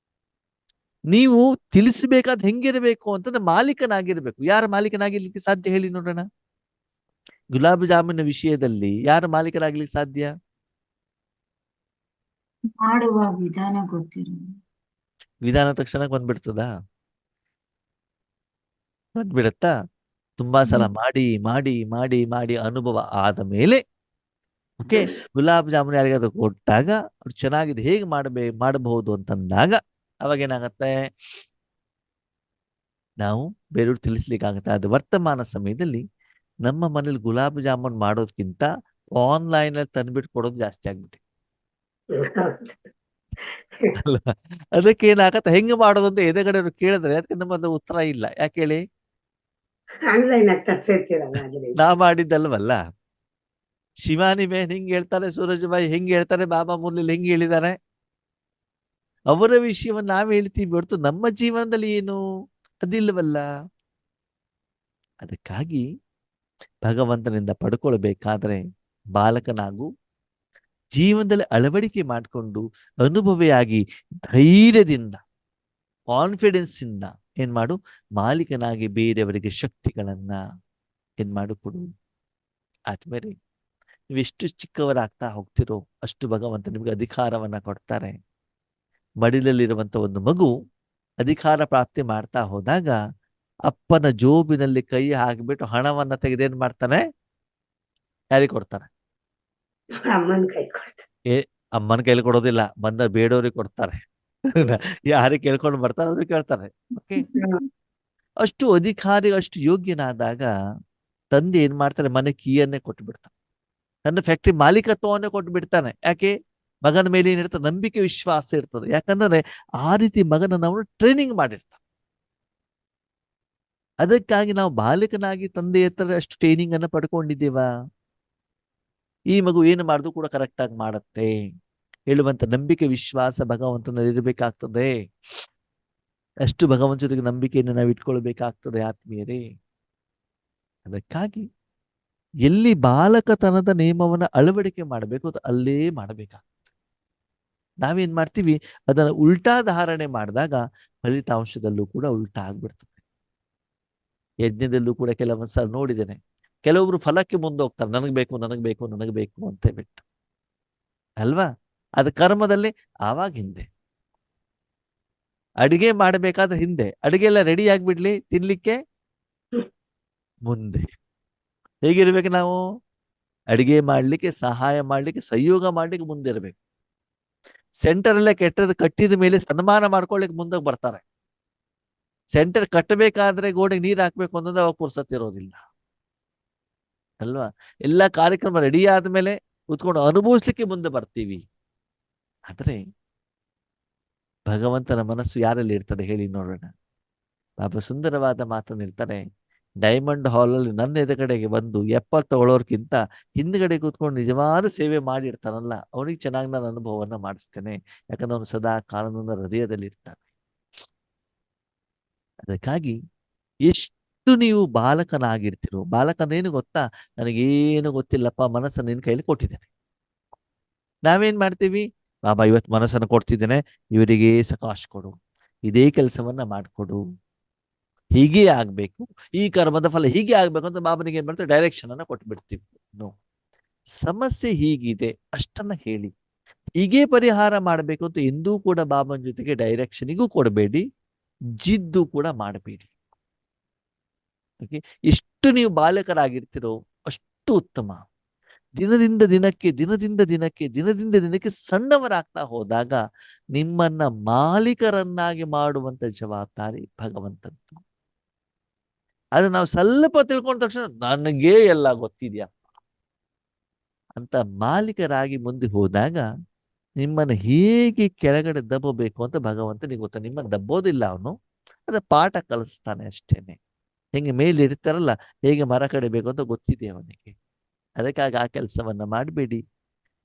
A: ನೀವು ತಿಳಿಸಬೇಕಾದ ಹೆಂಗಿರ್ಬೇಕು ಅಂತಂದ್ರೆ ಮಾಲೀಕನಾಗಿರ್ಬೇಕು. ಯಾರ ಮಾಲೀಕನಾಗಿರ್ಲಿಕ್ಕೆ ಸಾಧ್ಯ ಹೇಳಿ ನೋಡೋಣ? ಗುಲಾಬ್ ಜಾಮೂನ್ ವಿಷಯದಲ್ಲಿ ಯಾರು ಮಾಲೀಕರಾಗ್ಲಿಕ್ಕೆ ಸಾಧ್ಯ?
C: ಮಾಡುವ ವಿಧಾನ ಗೊತ್ತಿರೋ
A: ವಿಧಾನ ತಕ್ಷಣ ಬಂದ್ಬಿಡ್ತದಾ? ಬಂದ್ಬಿಡತ್ತಾ? ತುಂಬಾ ಸಲ ಮಾಡಿ ಮಾಡಿ ಮಾಡಿ ಮಾಡಿ ಅನುಭವ ಆದ ಮೇಲೆ, ಓಕೆ, ಗುಲಾಬ್ ಜಾಮೂನ್ ಯಾರಿಗಾದ್ರು ಕೊಟ್ಟಾಗ ಅವ್ರು ಚೆನ್ನಾಗಿದೆ, ಹೇಗೆ ಮಾಡಬಹುದು ಅಂತಂದಾಗ ಅವಾಗ ಏನಾಗತ್ತೆ, ನಾವು ಬೇರೆಯವ್ರು ತಿಳಿಸ್ಲಿಕ್ಕಾಗತ್ತೆ. ಅದು ವರ್ತಮಾನ ಸಮಯದಲ್ಲಿ ನಮ್ಮ ಮನೇಲಿ ಗುಲಾಬ್ ಜಾಮೂನ್ ಮಾಡೋದ್ಕಿಂತ ಆನ್ಲೈನ್ ಅಲ್ಲಿ ತಂದ್ಬಿಟ್ಟು ಕೊಡೋದು ಜಾಸ್ತಿ ಆಗ್ಬಿಟ್ಟು ಅಲ್ಲ. ಅದಕ್ಕೆ ಏನಾಗತ್ತೆ, ಹೆಂಗ್ ಮಾಡೋದು ಅಂತ ಎದುರುಗಡೆ ಕೇಳಿದ್ರೆ ಅದಕ್ಕೆ ನಮ್ಮದು ಉತ್ತರ ಇಲ್ಲ. ಯಾಕೆ ಹೇಳಿ? ನಾ ಮಾಡಿದ್ದಲ್ವಲ್ಲ. ಶಿವಾನಿ ಬೇನ್ ಹಿಂಗ್ ಹೇಳ್ತಾರೆ, ಸೂರಜ್ ಬಾಯಿ ಹಿಂಗ್ ಹೇಳ್ತಾರೆ, ಬಾಬಾ ಮುರ್ಲಿಲ್ ಹಿಂಗ್ ಹೇಳಿದ್ದಾರೆ. ಅವರ ವಿಷಯವನ್ನ ನಾವ್ ಹೇಳ್ತೀವಿ ಹೊರತು ನಮ್ಮ ಜೀವನದಲ್ಲಿ ಏನು ಅದಿಲ್ವಲ್ಲ. ಅದಕ್ಕಾಗಿ ಭಗವಂತನಿಂದ ಪಡ್ಕೊಳ್ಬೇಕಾದ್ರೆ ಬಾಲಕನಾಗು, ಜೀವನದಲ್ಲಿ ಅಳವಡಿಕೆ ಮಾಡಿಕೊಂಡು ಅನುಭವಿಯಾಗಿ ಧೈರ್ಯದಿಂದ ಕಾನ್ಫಿಡೆನ್ಸ್ ಇಂದ ಏನ್ ಮಾಡು, ಮಾಲೀಕನಾಗಿ ಬೇರೆಯವರಿಗೆ ಶಕ್ತಿಗಳನ್ನ ಏನ್ ಮಾಡು ಕೊಡು. ಆದ್ಮೇಲೆ ನೀವೆಷ್ಟು ಚಿಕ್ಕವರಾಗ್ತಾ ಹೋಗ್ತಿರೋ ಅಷ್ಟು ಭಗವಂತ ನಿಮ್ಗೆ ಅಧಿಕಾರವನ್ನ ಕೊಡ್ತಾರೆ. ಮಡಿಲಲ್ಲಿರುವಂತ ಒಂದು ಮಗು ಅಧಿಕಾರ ಪ್ರಾಪ್ತಿ ಮಾಡ್ತಾ ಹೋದಾಗ ಅಪ್ಪನ ಜೋಬಿನಲ್ಲಿ ಕೈ ಹಾಕಿಬಿಟ್ಟು ಹಣವನ್ನ ತೆಗೆದೇನ್ ಮಾಡ್ತಾನೆ, ಯಾರಿಗೆ ಕೊಡ್ತಾನೆ?
D: ಅಮ್ಮನ ಕೈ ಕೊಡ್ತಾರೆ.
A: ಅಮ್ಮನ ಕೈಲಿ ಕೊಡೋದಿಲ್ಲ, ಬಂದ ಬೇಡವ್ರಿಗೆ ಕೊಡ್ತಾರೆ. ಯಾರಿಗೆ ಕೇಳ್ಕೊಂಡು ಬರ್ತಾರೆ ಅವ್ರಿಗೆ ಕೇಳ್ತಾರೆ. ಓಕೆ, ಅಷ್ಟು ಅಧಿಕಾರಿ, ಅಷ್ಟು ಯೋಗ್ಯನಾದಾಗ ತಂದೆ ಏನ್ ಮಾಡ್ತಾರೆ, ಮನೆ ಕೀಯನ್ನೇ ಕೊಟ್ಟು ಬಿಡ್ತಾನೆ, ನನ್ನ ಫ್ಯಾಕ್ಟ್ರಿ ಮಾಲೀಕತ್ವವನ್ನೇ ಕೊಟ್ಟು ಬಿಡ್ತಾನೆ. ಯಾಕೆ? ಮಗನ ಮೇಲೆ ಏನಿರ್ತದೆ, ನಂಬಿಕೆ ವಿಶ್ವಾಸ ಇರ್ತದೆ. ಯಾಕಂದ್ರೆ ಆ ರೀತಿ ಮಗನನ್ನು ಅವನು ಟ್ರೈನಿಂಗ್ ಮಾಡಿರ್ತಾನೆ. ಅದಕ್ಕಾಗಿ ನಾವು ಬಾಲಕನಾಗಿ ತಂದೆ ಹತ್ರ ಅಷ್ಟು ಟ್ರೈನಿಂಗ್ ಅನ್ನ ಪಡ್ಕೊಂಡಿದ್ದೇವಾ? ಈ ಮಗು ಏನು ಮಾಡುದು ಕೂಡ ಕರೆಕ್ಟ್ ಆಗಿ ಮಾಡತ್ತೆ ಹೇಳುವಂತ ನಂಬಿಕೆ ವಿಶ್ವಾಸ ಭಗವಂತನಲ್ಲಿ ಇರಬೇಕಾಗ್ತದೆ. ಅಷ್ಟು ಭಗವಂತ ಜೊತೆಗೆ ನಂಬಿಕೆಯನ್ನು ನಾವು ಇಟ್ಕೊಳ್ಬೇಕಾಗ್ತದೆ ಆತ್ಮೀಯರೇ. ಅದಕ್ಕಾಗಿ ಎಲ್ಲಿ ಬಾಲಕತನದ ನಿಯಮವನ್ನ ಅಳವಡಿಕೆ ಮಾಡಬೇಕು ಅದು ಅಲ್ಲೇ ಮಾಡಬೇಕಾಗ್ತದೆ. ನಾವೇನ್ ಮಾಡ್ತೀವಿ, ಅದನ್ನ ಉಲ್ಟಾ ಧಾರಣೆ ಮಾಡಿದಾಗ ಫಲಿತಾಂಶದಲ್ಲೂ ಕೂಡ ಉಲ್ಟಾ ಆಗ್ಬಿಡ್ತದೆ. ಯಜ್ಞದಲ್ಲೂ ಕೂಡ ಕೆಲವೊಂದ್ಸಲ ನೋಡಿದ್ದೇನೆ, ಕೆಲವೊಬ್ರು ಫಲಕ್ಕೆ ಮುಂದೆ ಹೋಗ್ತಾರೆ, ನನಗ್ ಬೇಕು ನನಗ್ ಬೇಕು ನನಗ್ ಬೇಕು ಅಂತ ಬಿಟ್ಟು ಅಲ್ವಾ. ಅದು ಕರ್ಮದಲ್ಲಿ ಆವಾಗ ಹಿಂದೆ, ಅಡಿಗೆ ಮಾಡಬೇಕಾದ್ರೆ ಹಿಂದೆ, ಅಡಿಗೆ ಎಲ್ಲ ರೆಡಿ ಆಗ್ಬಿಡ್ಲಿ ತಿನ್ಲಿಕ್ಕೆ ಮುಂದೆ. ಹೇಗಿರ್ಬೇಕು ನಾವು? ಅಡಿಗೆ ಮಾಡ್ಲಿಕ್ಕೆ, ಸಹಾಯ ಮಾಡ್ಲಿಕ್ಕೆ, ಸಹಯೋಗ ಮಾಡ್ಲಿಕ್ಕೆ ಮುಂದೆ ಇರಬೇಕು. ಸೆಂಟರ್ ಅಲ್ಲೇ ಕಟ್ಟಿದ ಮೇಲೆ ಸನ್ಮಾನ ಮಾಡ್ಕೊಳ್ಳಿಕ್ಕೆ ಮುಂದೆ ಬರ್ತಾರೆ. ಸೆಂಟರ್ ಕಟ್ಟಬೇಕಾದ್ರೆ ಗೋಡೆಗೆ ನೀರು ಹಾಕ್ಬೇಕು ಅನ್ನೋದು ಅವಾಗ ಪುರ್ಸತ್ತಿರೋದಿಲ್ಲ ಅಲ್ವಾ. ಎಲ್ಲಾ ಕಾರ್ಯಕ್ರಮ ರೆಡಿ ಆದ್ಮೇಲೆ ಕೂತ್ಕೊಂಡು ಅನುಭವಿಸ್ಲಿಕ್ಕೆ ಮುಂದೆ ಬರ್ತೀವಿ. ಆದ್ರೆ ಭಗವಂತನ ಮನಸ್ಸು ಯಾರಲ್ಲಿ ಇರ್ತದೆ ಹೇಳಿ ನೋಡೋಣ. ಬಾಬಾ ಸುಂದರವಾದ ಮಾತನ್ನು ಇರ್ತಾರೆ, ಡೈಮಂಡ್ ಹಾಲ್ ಅಲ್ಲಿ ನನ್ನ ಎದುರುಗಡೆಗೆ ಬಂದು 70 ತಗೊಳ್ಳೋರ್ಕಿಂತ ಹಿಂದ್ಗಡೆ ಕೂತ್ಕೊಂಡು ನಿಜವಾದ ಸೇವೆ ಮಾಡಿರ್ತಾನಲ್ಲ, ಅವನಿಗೆ ಚೆನ್ನಾಗಿ ನಾನು ಅನುಭವವನ್ನ ಮಾಡಿಸ್ತೇನೆ. ಯಾಕಂದ್ರೆ ಅವನು ಸದಾ ಕಾಲ ನನ್ನ ಹೃದಯದಲ್ಲಿ ಇರ್ತಾನೆ. ಅದಕ್ಕಾಗಿ ಎಷ್ಟು ನೀವು ಬಾಲಕನಾಗಿರ್ತೀರೋ, ಬಾಲಕನೇನು ಗೊತ್ತಾ, ನನಗೇನು ಗೊತ್ತಿಲ್ಲಪ್ಪ, ಮನಸ್ಸನ್ನು ನಿನ್ನ ಕೈಲಿ ಕೊಟ್ಟಿದ್ದೇನೆ. ನಾವೇನ್ ಮಾಡ್ತೀವಿ, ಬಾಬಾ ಇವತ್ತು ಮನಸ್ಸನ್ನು ಕೊಡ್ತಿದ್ದೇನೆ, ಇವರಿಗೆ ಸಕಾಶ್ ಕೊಡು, ಇದೇ ಕೆಲಸವನ್ನ ಮಾಡಿಕೊಡು, ಹೀಗೆ ಆಗ್ಬೇಕು, ಈ ಕರ್ಮದ ಫಲ ಹೀಗೆ ಆಗ್ಬೇಕು ಅಂತ ಬಾಬನಿಗೆ ಏನ್ ಮಾಡ್ತೀವಿ, ಡೈರೆಕ್ಷನ್ ಅನ್ನ ಕೊಟ್ಟು ಬಿಡ್ತೀವಿ. ನೋ, ಸಮಸ್ಯೆ ಹೀಗಿದೆ ಅಷ್ಟನ್ನ ಹೇಳಿ, ಹೀಗೆ ಪರಿಹಾರ ಮಾಡಬೇಕು ಅಂತ ಎಂದೂ ಕೂಡ ಬಾಬನ ಜೊತೆಗೆ ಡೈರೆಕ್ಷನಿಗೂ ಕೊಡಬೇಡಿ, ಜಿದ್ದು ಕೂಡ ಮಾಡಬೇಡಿ. ಓಕೆ, ಎಷ್ಟು ನೀವು ಬಾಲಕರಾಗಿರ್ತೀರೋ ಅಷ್ಟು ಉತ್ತಮ. ದಿನದಿಂದ ದಿನಕ್ಕೆ ದಿನದಿಂದ ದಿನಕ್ಕೆ ದಿನದಿಂದ ದಿನಕ್ಕೆ ಸಣ್ಣವರಾಗ್ತಾ ಹೋದಾಗ ನಿಮ್ಮನ್ನ ಮಾಲೀಕರನ್ನಾಗಿ ಮಾಡುವಂತ ಜವಾಬ್ದಾರಿ ಭಗವಂತದ್ದು. ಅದು ನಾವು ಸ್ವಲ್ಪ ತಿಳ್ಕೊಂಡ ತಕ್ಷಣ ನನಗೇ ಎಲ್ಲ ಗೊತ್ತಿದ್ಯಪ್ಪ ಅಂತ ಮಾಲೀಕರಾಗಿ ಮುಂದೆ ಹೋದಾಗ ನಿಮ್ಮನ್ನು ಹೇಗೆ ಕೆಳಗಡೆ ದಬ್ಬಬೇಕು ಅಂತ ಭಗವಂತನಿಗೆ ಗೊತ್ತ. ನಿಮ್ಮನ್ನು ದಬ್ಬೋದಿಲ್ಲ ಅವನು, ಅದ ಪಾಠ ಕಲಿಸ್ತಾನೆ ಅಷ್ಟೇನೆ. ಹೆಂಗೆ ಮೇಲೆ ಇರ್ತಾರಲ್ಲ, ಹೇಗೆ ಮರ ಕಡಿಬೇಕು ಅಂತ ಗೊತ್ತಿದೆ ಅವನಿಗೆ. ಅದಕ್ಕಾಗಿ ಆ ಕೆಲಸವನ್ನ ಮಾಡಬೇಡಿ.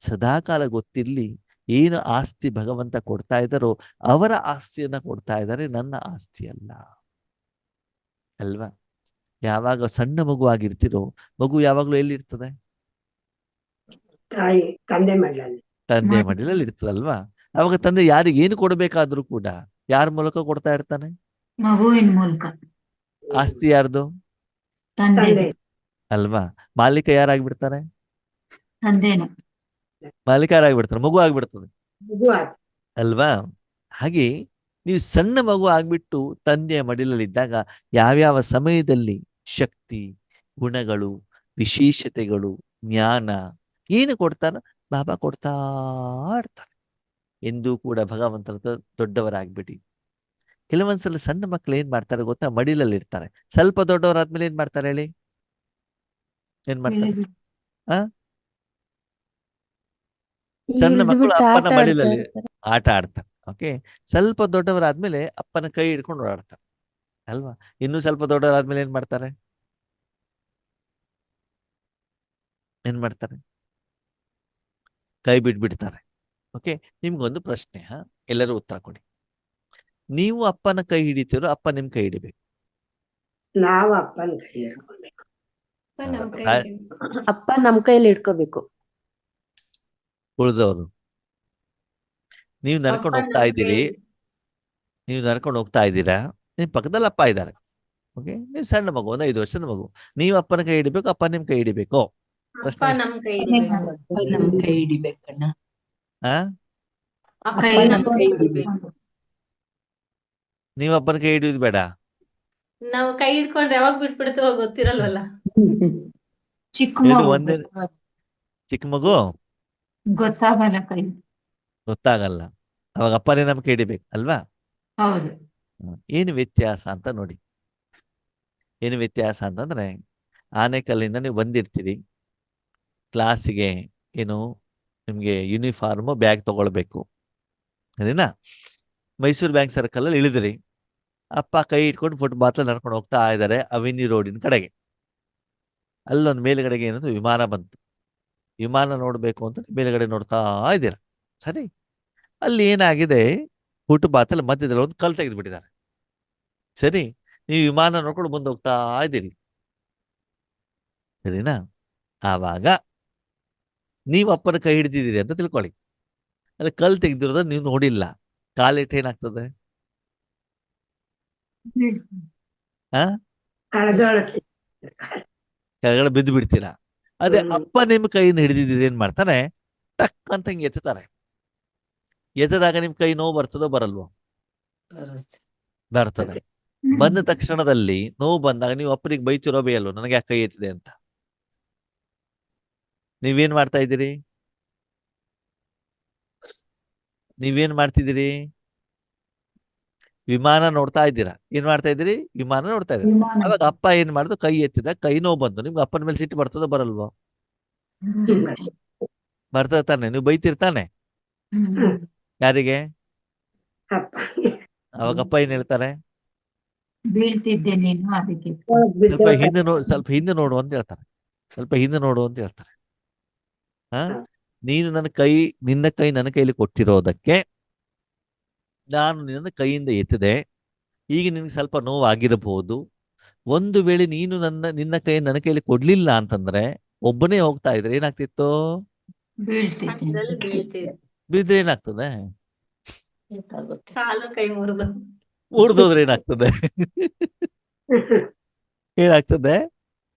A: ಸದಾಕಾಲ ಗೊತ್ತಿರ್ಲಿ, ಏನು ಆಸ್ತಿ ಭಗವಂತ ಕೊಡ್ತಾ ಇದ್ದಾರೋ ಅವರ ಆಸ್ತಿಯನ್ನ ಕೊಡ್ತಾ ಇದ್ದಾರೆ, ನನ್ನ ಆಸ್ತಿ ಅಲ್ಲ ಅಲ್ವಾ. ಯಾವಾಗ ಸಣ್ಣ ಮಗು ಆಗಿರ್ತಿರೋ, ಮಗು ಯಾವಾಗ್ಲೂ ಎಲ್ಲಿರ್ತದೆ,
D: ತಾಯಿ ತಂದೆ ಮಡಿಲಲ್ಲಿ.
A: ತಂದೆ ಮಡಿಲಲ್ಲಿ ಇರ್ತದಲ್ವಾ. ಅವಾಗ ತಂದೆ ಯಾರಿಗೆ ಏನು ಕೊಡ್ಬೇಕಾದ್ರೂ ಕೂಡ ಯಾರ ಮೂಲಕ ಕೊಡ್ತಾ ಇರ್ತಾನೆ,
C: ಮಗುವಿನ ಮೂಲಕ.
A: ಆಸ್ತಿ ಯಾರ್ದು,
C: ತಂದೆ.
A: ಅಲ್ವಾ. ಮಾಲೀಕ ಯಾರಾಗ್ಬಿಡ್ತಾರೆ,
C: ತಂದೆನ.
A: ಮಾಲೀಕ ಯಾರಾಗ್ಬಿಡ್ತಾರೆ, ಮಗು ಆಗ್ಬಿಡ್ತದೆ ಅಲ್ವಾ. ಹಾಗೆ ನೀವು ಸಣ್ಣ ಮಗು ಆಗ್ಬಿಟ್ಟು ತಂದೆಯ ಮಡಿಲಲ್ಲಿದ್ದಾಗ ಯಾವ್ಯಾವ ಸಮಯದಲ್ಲಿ ಶಕ್ತಿ, ಗುಣಗಳು, ವಿಶೇಷತೆಗಳು, ಜ್ಞಾನ ಏನು ಕೊಡ್ತಾರ ಬಾಬಾ ಕೊಡ್ತಾ ಇರ್ತಾರೆ. ಎಂದೂ ಕೂಡ ಭಗವಂತನ ದೊಡ್ಡವರಾಗ್ಬಿಡಿ. ಕೆಲವೊಂದ್ಸಲ ಸಣ್ಣ ಮಕ್ಳು ಏನ್ ಮಾಡ್ತಾರೆ ಗೊತ್ತಾ, ಮಡಿಲಲ್ಲಿ ಇರ್ತಾರೆ, ಸ್ವಲ್ಪ ದೊಡ್ಡವರಾದ್ಮೇಲೆ ಏನ್ ಮಾಡ್ತಾರೆ ಹೇಳಿ, ಏನ್ ಮಾಡ್ತಾರೆ? ಸಣ್ಣ ಮಕ್ಕಳು ಅಪ್ಪನ ಮಡಿಲಲ್ಲಿ ಆಟ ಆಡ್ತಾರೆ. ಓಕೆ, ಸ್ವಲ್ಪ ದೊಡ್ಡವರಾದ್ಮೇಲೆ ಅಪ್ಪನ ಕೈ ಹಿಡ್ಕೊಂಡು ಓಡಾಡ್ತಾರೆ ಅಲ್ವಾ. ಇನ್ನು ಸ್ವಲ್ಪ ದೊಡ್ಡವರಾದ್ಮೇಲೆ ಏನ್ ಮಾಡ್ತಾರೆ, ಕೈ ಬಿಟ್ಬಿಡ್ತಾರೆ. ಓಕೆ, ನಿಮ್ಗೊಂದು ಪ್ರಶ್ನೆ, ಎಲ್ಲರೂ ಉತ್ತರ ಕೊಡಿ. ನೀವು ಅಪ್ಪನ ಕೈ ಹಿಡಿತೀರೋ, ಅಪ್ಪ ನಿಮ್ ಕೈ ಹಿಡಿಬೇಕು?
D: ನಾವು ಅಪ್ಪನ ಕೈ ಹಿಡ್ಕೊಳ್ಬೇಕು.
B: ಅಪ್ಪ ನಮ್ ಕೈ
A: ರಾ-
E: ಅಪ್ಪ ನಮ್ ಕೈಯಲ್ಲಿ ಇಟ್ಕೋಬೇಕು.
A: ಉಳಿದವರು ನೀವು
B: ಅಪ್ಪ
A: ನಡ್ಕೊಂಡು ಹೋಗ್ತಾ
B: ನಮ್
A: ಇದ್ದೀರಿ,
B: ಕೈ
A: ನೀವು ನಡ್ಕೊಂಡು ಹೋಗ್ತಾ ಇದ್ದೀರಾ, ನಿಮ್ ಪಕ್ಕದಲ್ಲಿ ಅಪ್ಪ ಇದ್ದಾರೆ. ಓಕೆ, ನೀವು ಸಣ್ಣ ಮಗು, ಒಂದು 5 ವರ್ಷದ ಮಗು, ನೀವು ಅಪ್ಪನ ಕೈ ಹಿಡಿಬೇಕು, ಅಪ್ಪ ನಿಮ್ ಕೈ ಹಿಡಿಬೇಕು.
B: ಅಪ್ಪ
A: ಪ್ರಶ್ನೆ
B: ನಮ್ ಕೈ ಹಿಡಿಬೇಕು.
E: ಅಪ್ಪ ನಮ್ ಕೈ ಹಿಡಿಬೇಕಣ್ಣ.
A: ಆ
B: ಅಪ್ಪ
C: ಕೈ
B: ನಮ್ ಕೈ ಹಿಡಿಬೇಕು.
C: ಹಿಡ್ಕೊಂಡು
A: ನೀವು ಅಪ್ಪನ ಕೈ ಹಿಡಿಯೋದು ಬೇಡ.
B: ನಾವು ಕೈ ಹಿಡ್ಕೊಂಡ್ರೆ ಯಾವಾಗ ಬಿಟ್ಬಿಡ್ತೀವೋ ಗೊತ್ತಿರಲ್ವಲ್ಲ.
C: ಚಿಕ್ಕ
A: ಎರಡು
C: ಮಗು
A: ಒಂದೇ, ಚಿಕ್ಕ ಮಗು
C: ಗೊತ್ತಾಗಲ್ಲ ಕೈ.
A: ಗೊತ್ತಾಗಲ್ಲ, ಅವಾಗ ಅಪ್ಪನೇ ನಮ್ ಕೈ ಹಿಡಿಬೇಕು ಅಲ್ವಾ?
C: ಹೌದು.
A: ಏನು ವ್ಯತ್ಯಾಸ ಅಂತ ನೋಡಿ. ಏನು ವ್ಯತ್ಯಾಸ ಅಂತಂದ್ರೆ, ಆನೆಕಲ್ಲಿಂದ ನೀವು ಬಂದಿರ್ತೀರಿ, ಕ್ಲಾಸಿಗೆ ಏನು ನಿಮ್ಗೆ ಯೂನಿಫಾರ್ಮ್ ಬ್ಯಾಗ್ ತಗೊಳ್ಬೇಕು, ಸರಿನಾ? ಮೈಸೂರು ಬ್ಯಾಂಕ್ ಸರ್ಕಲ್ ಅಲ್ಲಿ ಇಳಿದ್ರಿ, ಅಪ್ಪ ಕೈ ಇಟ್ಕೊಂಡು ಫುಟ್ಪಾತ್ ನಡ್ಕೊಂಡು ಹೋಗ್ತಾ ಇದ್ದಾರೆ ಅವಿನಿ ರೋಡಿನ ಕಡೆಗೆ. ಅಲ್ಲೊಂದು ಮೇಲ್ಗಡೆಗೆ ಏನಂತ ವಿಮಾನ ಬಂತು. ವಿಮಾನ ನೋಡ್ಬೇಕು ಅಂತ ಮೇಲ್ಗಡೆ ನೋಡ್ತಾ ಇದ್ದೀರ, ಸರಿ? ಅಲ್ಲಿ ಏನಾಗಿದೆ, ಫುಟ್ಪಾತ್ ಅಲ್ಲಿ ಮಧ್ಯದಲ್ಲಿ ಒಂದು ಕಲ್ ತೆಗೆದು ಬಿಟ್ಟಿದ್ದಾರೆ, ಸರಿ? ನೀವು ವಿಮಾನ ನೋಡ್ಕೊಂಡು ಮುಂದೆ ಹೋಗ್ತಾ ಇದ್ದೀರಿ, ಸರಿನಾ? ಆವಾಗ ನೀವು ಅಪ್ಪನ ಕೈ ಹಿಡಿದಿದ್ದೀರಿ ಅಂತ ತಿಳ್ಕೊಳ್ಳಿ. ಅಲ್ಲಿ ಕಲ್ ತೆಗೆದಿರೋದ ನೀವು ನೋಡಿಲ್ಲ, ಕಾಲಿಟ್ಟು ಏನಾಗ್ತದೆ? ಆ
D: ಕಳೆದೊಳಕ್ಕೆ
A: ಕೆಳಗಡೆ ಬಿದ್ದು ಬಿಡ್ತೀರಾ. ಅದೇ ಅಪ್ಪ ನಿಮ್ಮ ಕೈಯಿಂದ ಹಿಡಿದಿದ್ದೀರಿ, ಏನ್ ಮಾಡ್ತಾನೆ, ಟಕ್ ಅಂತ ಹಿಂಗೆ ಎತ್ತುತ್ತಾರೆ. ಎತ್ತದಾಗ ನಿಮ್ ಕೈ ನೋವು ಬರ್ತದೋ ಬರಲ್ವೋ? ಬರ್ತದೆ. ಬಂದ ತಕ್ಷಣದಲ್ಲಿ ನೋವು ಬಂದಾಗ ನೀವು ಅಪ್ಪನಿಗೆ ಬೈತಿರೋ ಬೇಯಲ್ವೋ, ನನಗೆ ಯಾಕೆ ಕೈ ಎತ್ತಿದೆ ಅಂತ? ನೀವೇನ್ ಮಾಡ್ತಾ ಇದ್ದೀರಿ? ನೀವೇನ್ ಮಾಡ್ತಿದ್ದೀರಿ? ವಿಮಾನ ನೋಡ್ತಾ ಇದ್ದೀರಾ. ಏನ್ ಮಾಡ್ತಾ ಇದ್ದೀರಿ? ವಿಮಾನ ನೋಡ್ತಾ ಇದ್ದೀರಿ.
C: ವಿಮಾನ.
A: ಅವಾಗ ಅಪ್ಪ ಏನ್ ಮಾಡುದು, ಕೈ ಎತ್ತಿದ, ಕೈ ನೋವು ಬಂದು ನಿಮ್ಗೆ ಅಪ್ಪನ ಮೇಲೆ ಸಿಟ್ಟು ಬರ್ತದೋ ಬರಲ್ವೋ? ಬರ್ತದ ತಾನೆ, ನೀವು ಬೈತಿರ್ತಾನೆ ಯಾರಿಗೆ?
D: ಅಪ್ಪ
A: ಅವಾಗ ಅಪ್ಪ ಏನ್ ಹೇಳ್ತಾರೆ?
C: ಬೀಳ್ತಿದ್ದೆ ನೀನು ಅದಕ್ಕೆ.
A: ಸ್ವಲ್ಪ ಹಿಂದೆ ನೋಡು ಅಂತ ಹೇಳ್ತಾರೆ, ಸ್ವಲ್ಪ ಹಿಂದೆ ನೋಡು ಅಂತ ಹೇಳ್ತಾರೆ. ಹ ನೀನು ನಿನ್ನ ಕೈ ನನ್ನ ಕೈಲಿ ಕೊಟ್ಟಿರೋದಕ್ಕೆ ನಾನು ನಿನ್ನ ಕೈಯಿಂದ ಎತ್ತಿದೆ. ಈಗ ನಿನ್ಗೆ ಸ್ವಲ್ಪ ನೋವಾಗಿರಬಹುದು. ಒಂದು ವೇಳೆ ನೀನು ನಿನ್ನ ಕೈ ನನ್ನ ಕೈಲಿ ಕೊಡ್ಲಿಲ್ಲ ಅಂತಂದ್ರೆ, ಒಬ್ಬನೇ ಹೋಗ್ತಾ ಇದ್ರೆ ಏನಾಗ್ತಿತ್ತು?
C: ಬೀಳ್ತಿದ್ದೆ.
B: ಅದ್ರಲ್ಲಿ ಬೀಳ್ತೀವಿ.
A: ಬಿದ್ರೆ ಏನಾಗ್ತದೆ?
B: ಕಾಲು ಕೈ ಮುರಿದು
A: ಮುರಿದೋದ್ರೆ ಏನಾಗ್ತದೆ? ಏನಾಗ್ತದೆ?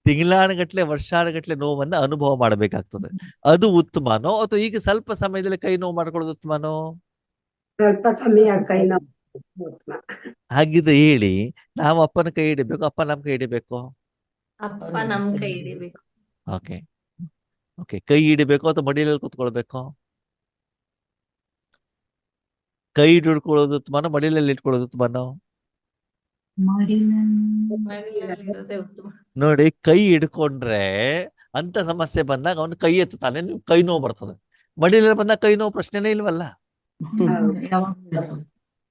A: ತಿಂಗಳಾನುಗಟ್ಲೆ ವರ್ಷಾನುಗಟ್ಲೆ ನೋವನ್ನ ಅನುಭವ ಮಾಡಬೇಕಾಗ್ತದೆ. ಅದು ಉತ್ತಮನೋ ಅಥವಾ ಈಗ ಸ್ವಲ್ಪ ಸಮಯದಲ್ಲಿ ಕೈ ನೋವು ಮಾಡ್ಕೊಳ್ಳೋದು ಉತ್ತಮನೋ?
D: ಸ್ವಲ್ಪ ಸಮಯ ಕೈ ನೋವು ಉತ್ತಮ.
A: ಹಾಗಿದ್ರೆ ಹೇಳಿ, ನಾವು ಅಪ್ಪನ ಕೈ ಹಿಡಿಬೇಕು, ಅಪ್ಪ ನಮ್ ಕೈ ಹಿಡಿಬೇಕು?
B: ಅಪ್ಪ ನಮ್ ಕೈ ಹಿಡಿಬೇಕು.
A: ಓಕೆ ಓಕೆ, ಕೈ ಹಿಡಿಬೇಕು ಅಥವಾ ಮಡಿಲಲ್ಲಿ ಕೂತ್ಕೊಳ್ಬೇಕು? ಕೈ ಹಿಡ್ಕೊಳ್ಳೋದು ಉತ್ತಮನೋ, ಮಡಿಲಲ್ಲಿ ಇಟ್ಕೊಳ್ಳೋದು ಉತ್ತಮನೋ?
B: ಮನೆಯಲ್ಲಿರೋದೇ ಉತ್ತಮ.
A: ನೋಡಿ, ಕೈ ಹಿಡ್ಕೊಂಡ್ರೆ ಅಂತ ಸಮಸ್ಯೆ ಬಂದಾಗ ಅವನು ಕೈ ಎತ್ತಾನೆ, ನೀವು ಕೈ ನೋವು ಬರ್ತದೆ. ಮಡಿಲಲ್ಲಿ ಬಂದಾಗ ಕೈ ನೋವು ಪ್ರಶ್ನೆನೇ ಇಲ್ವಲ್ಲ,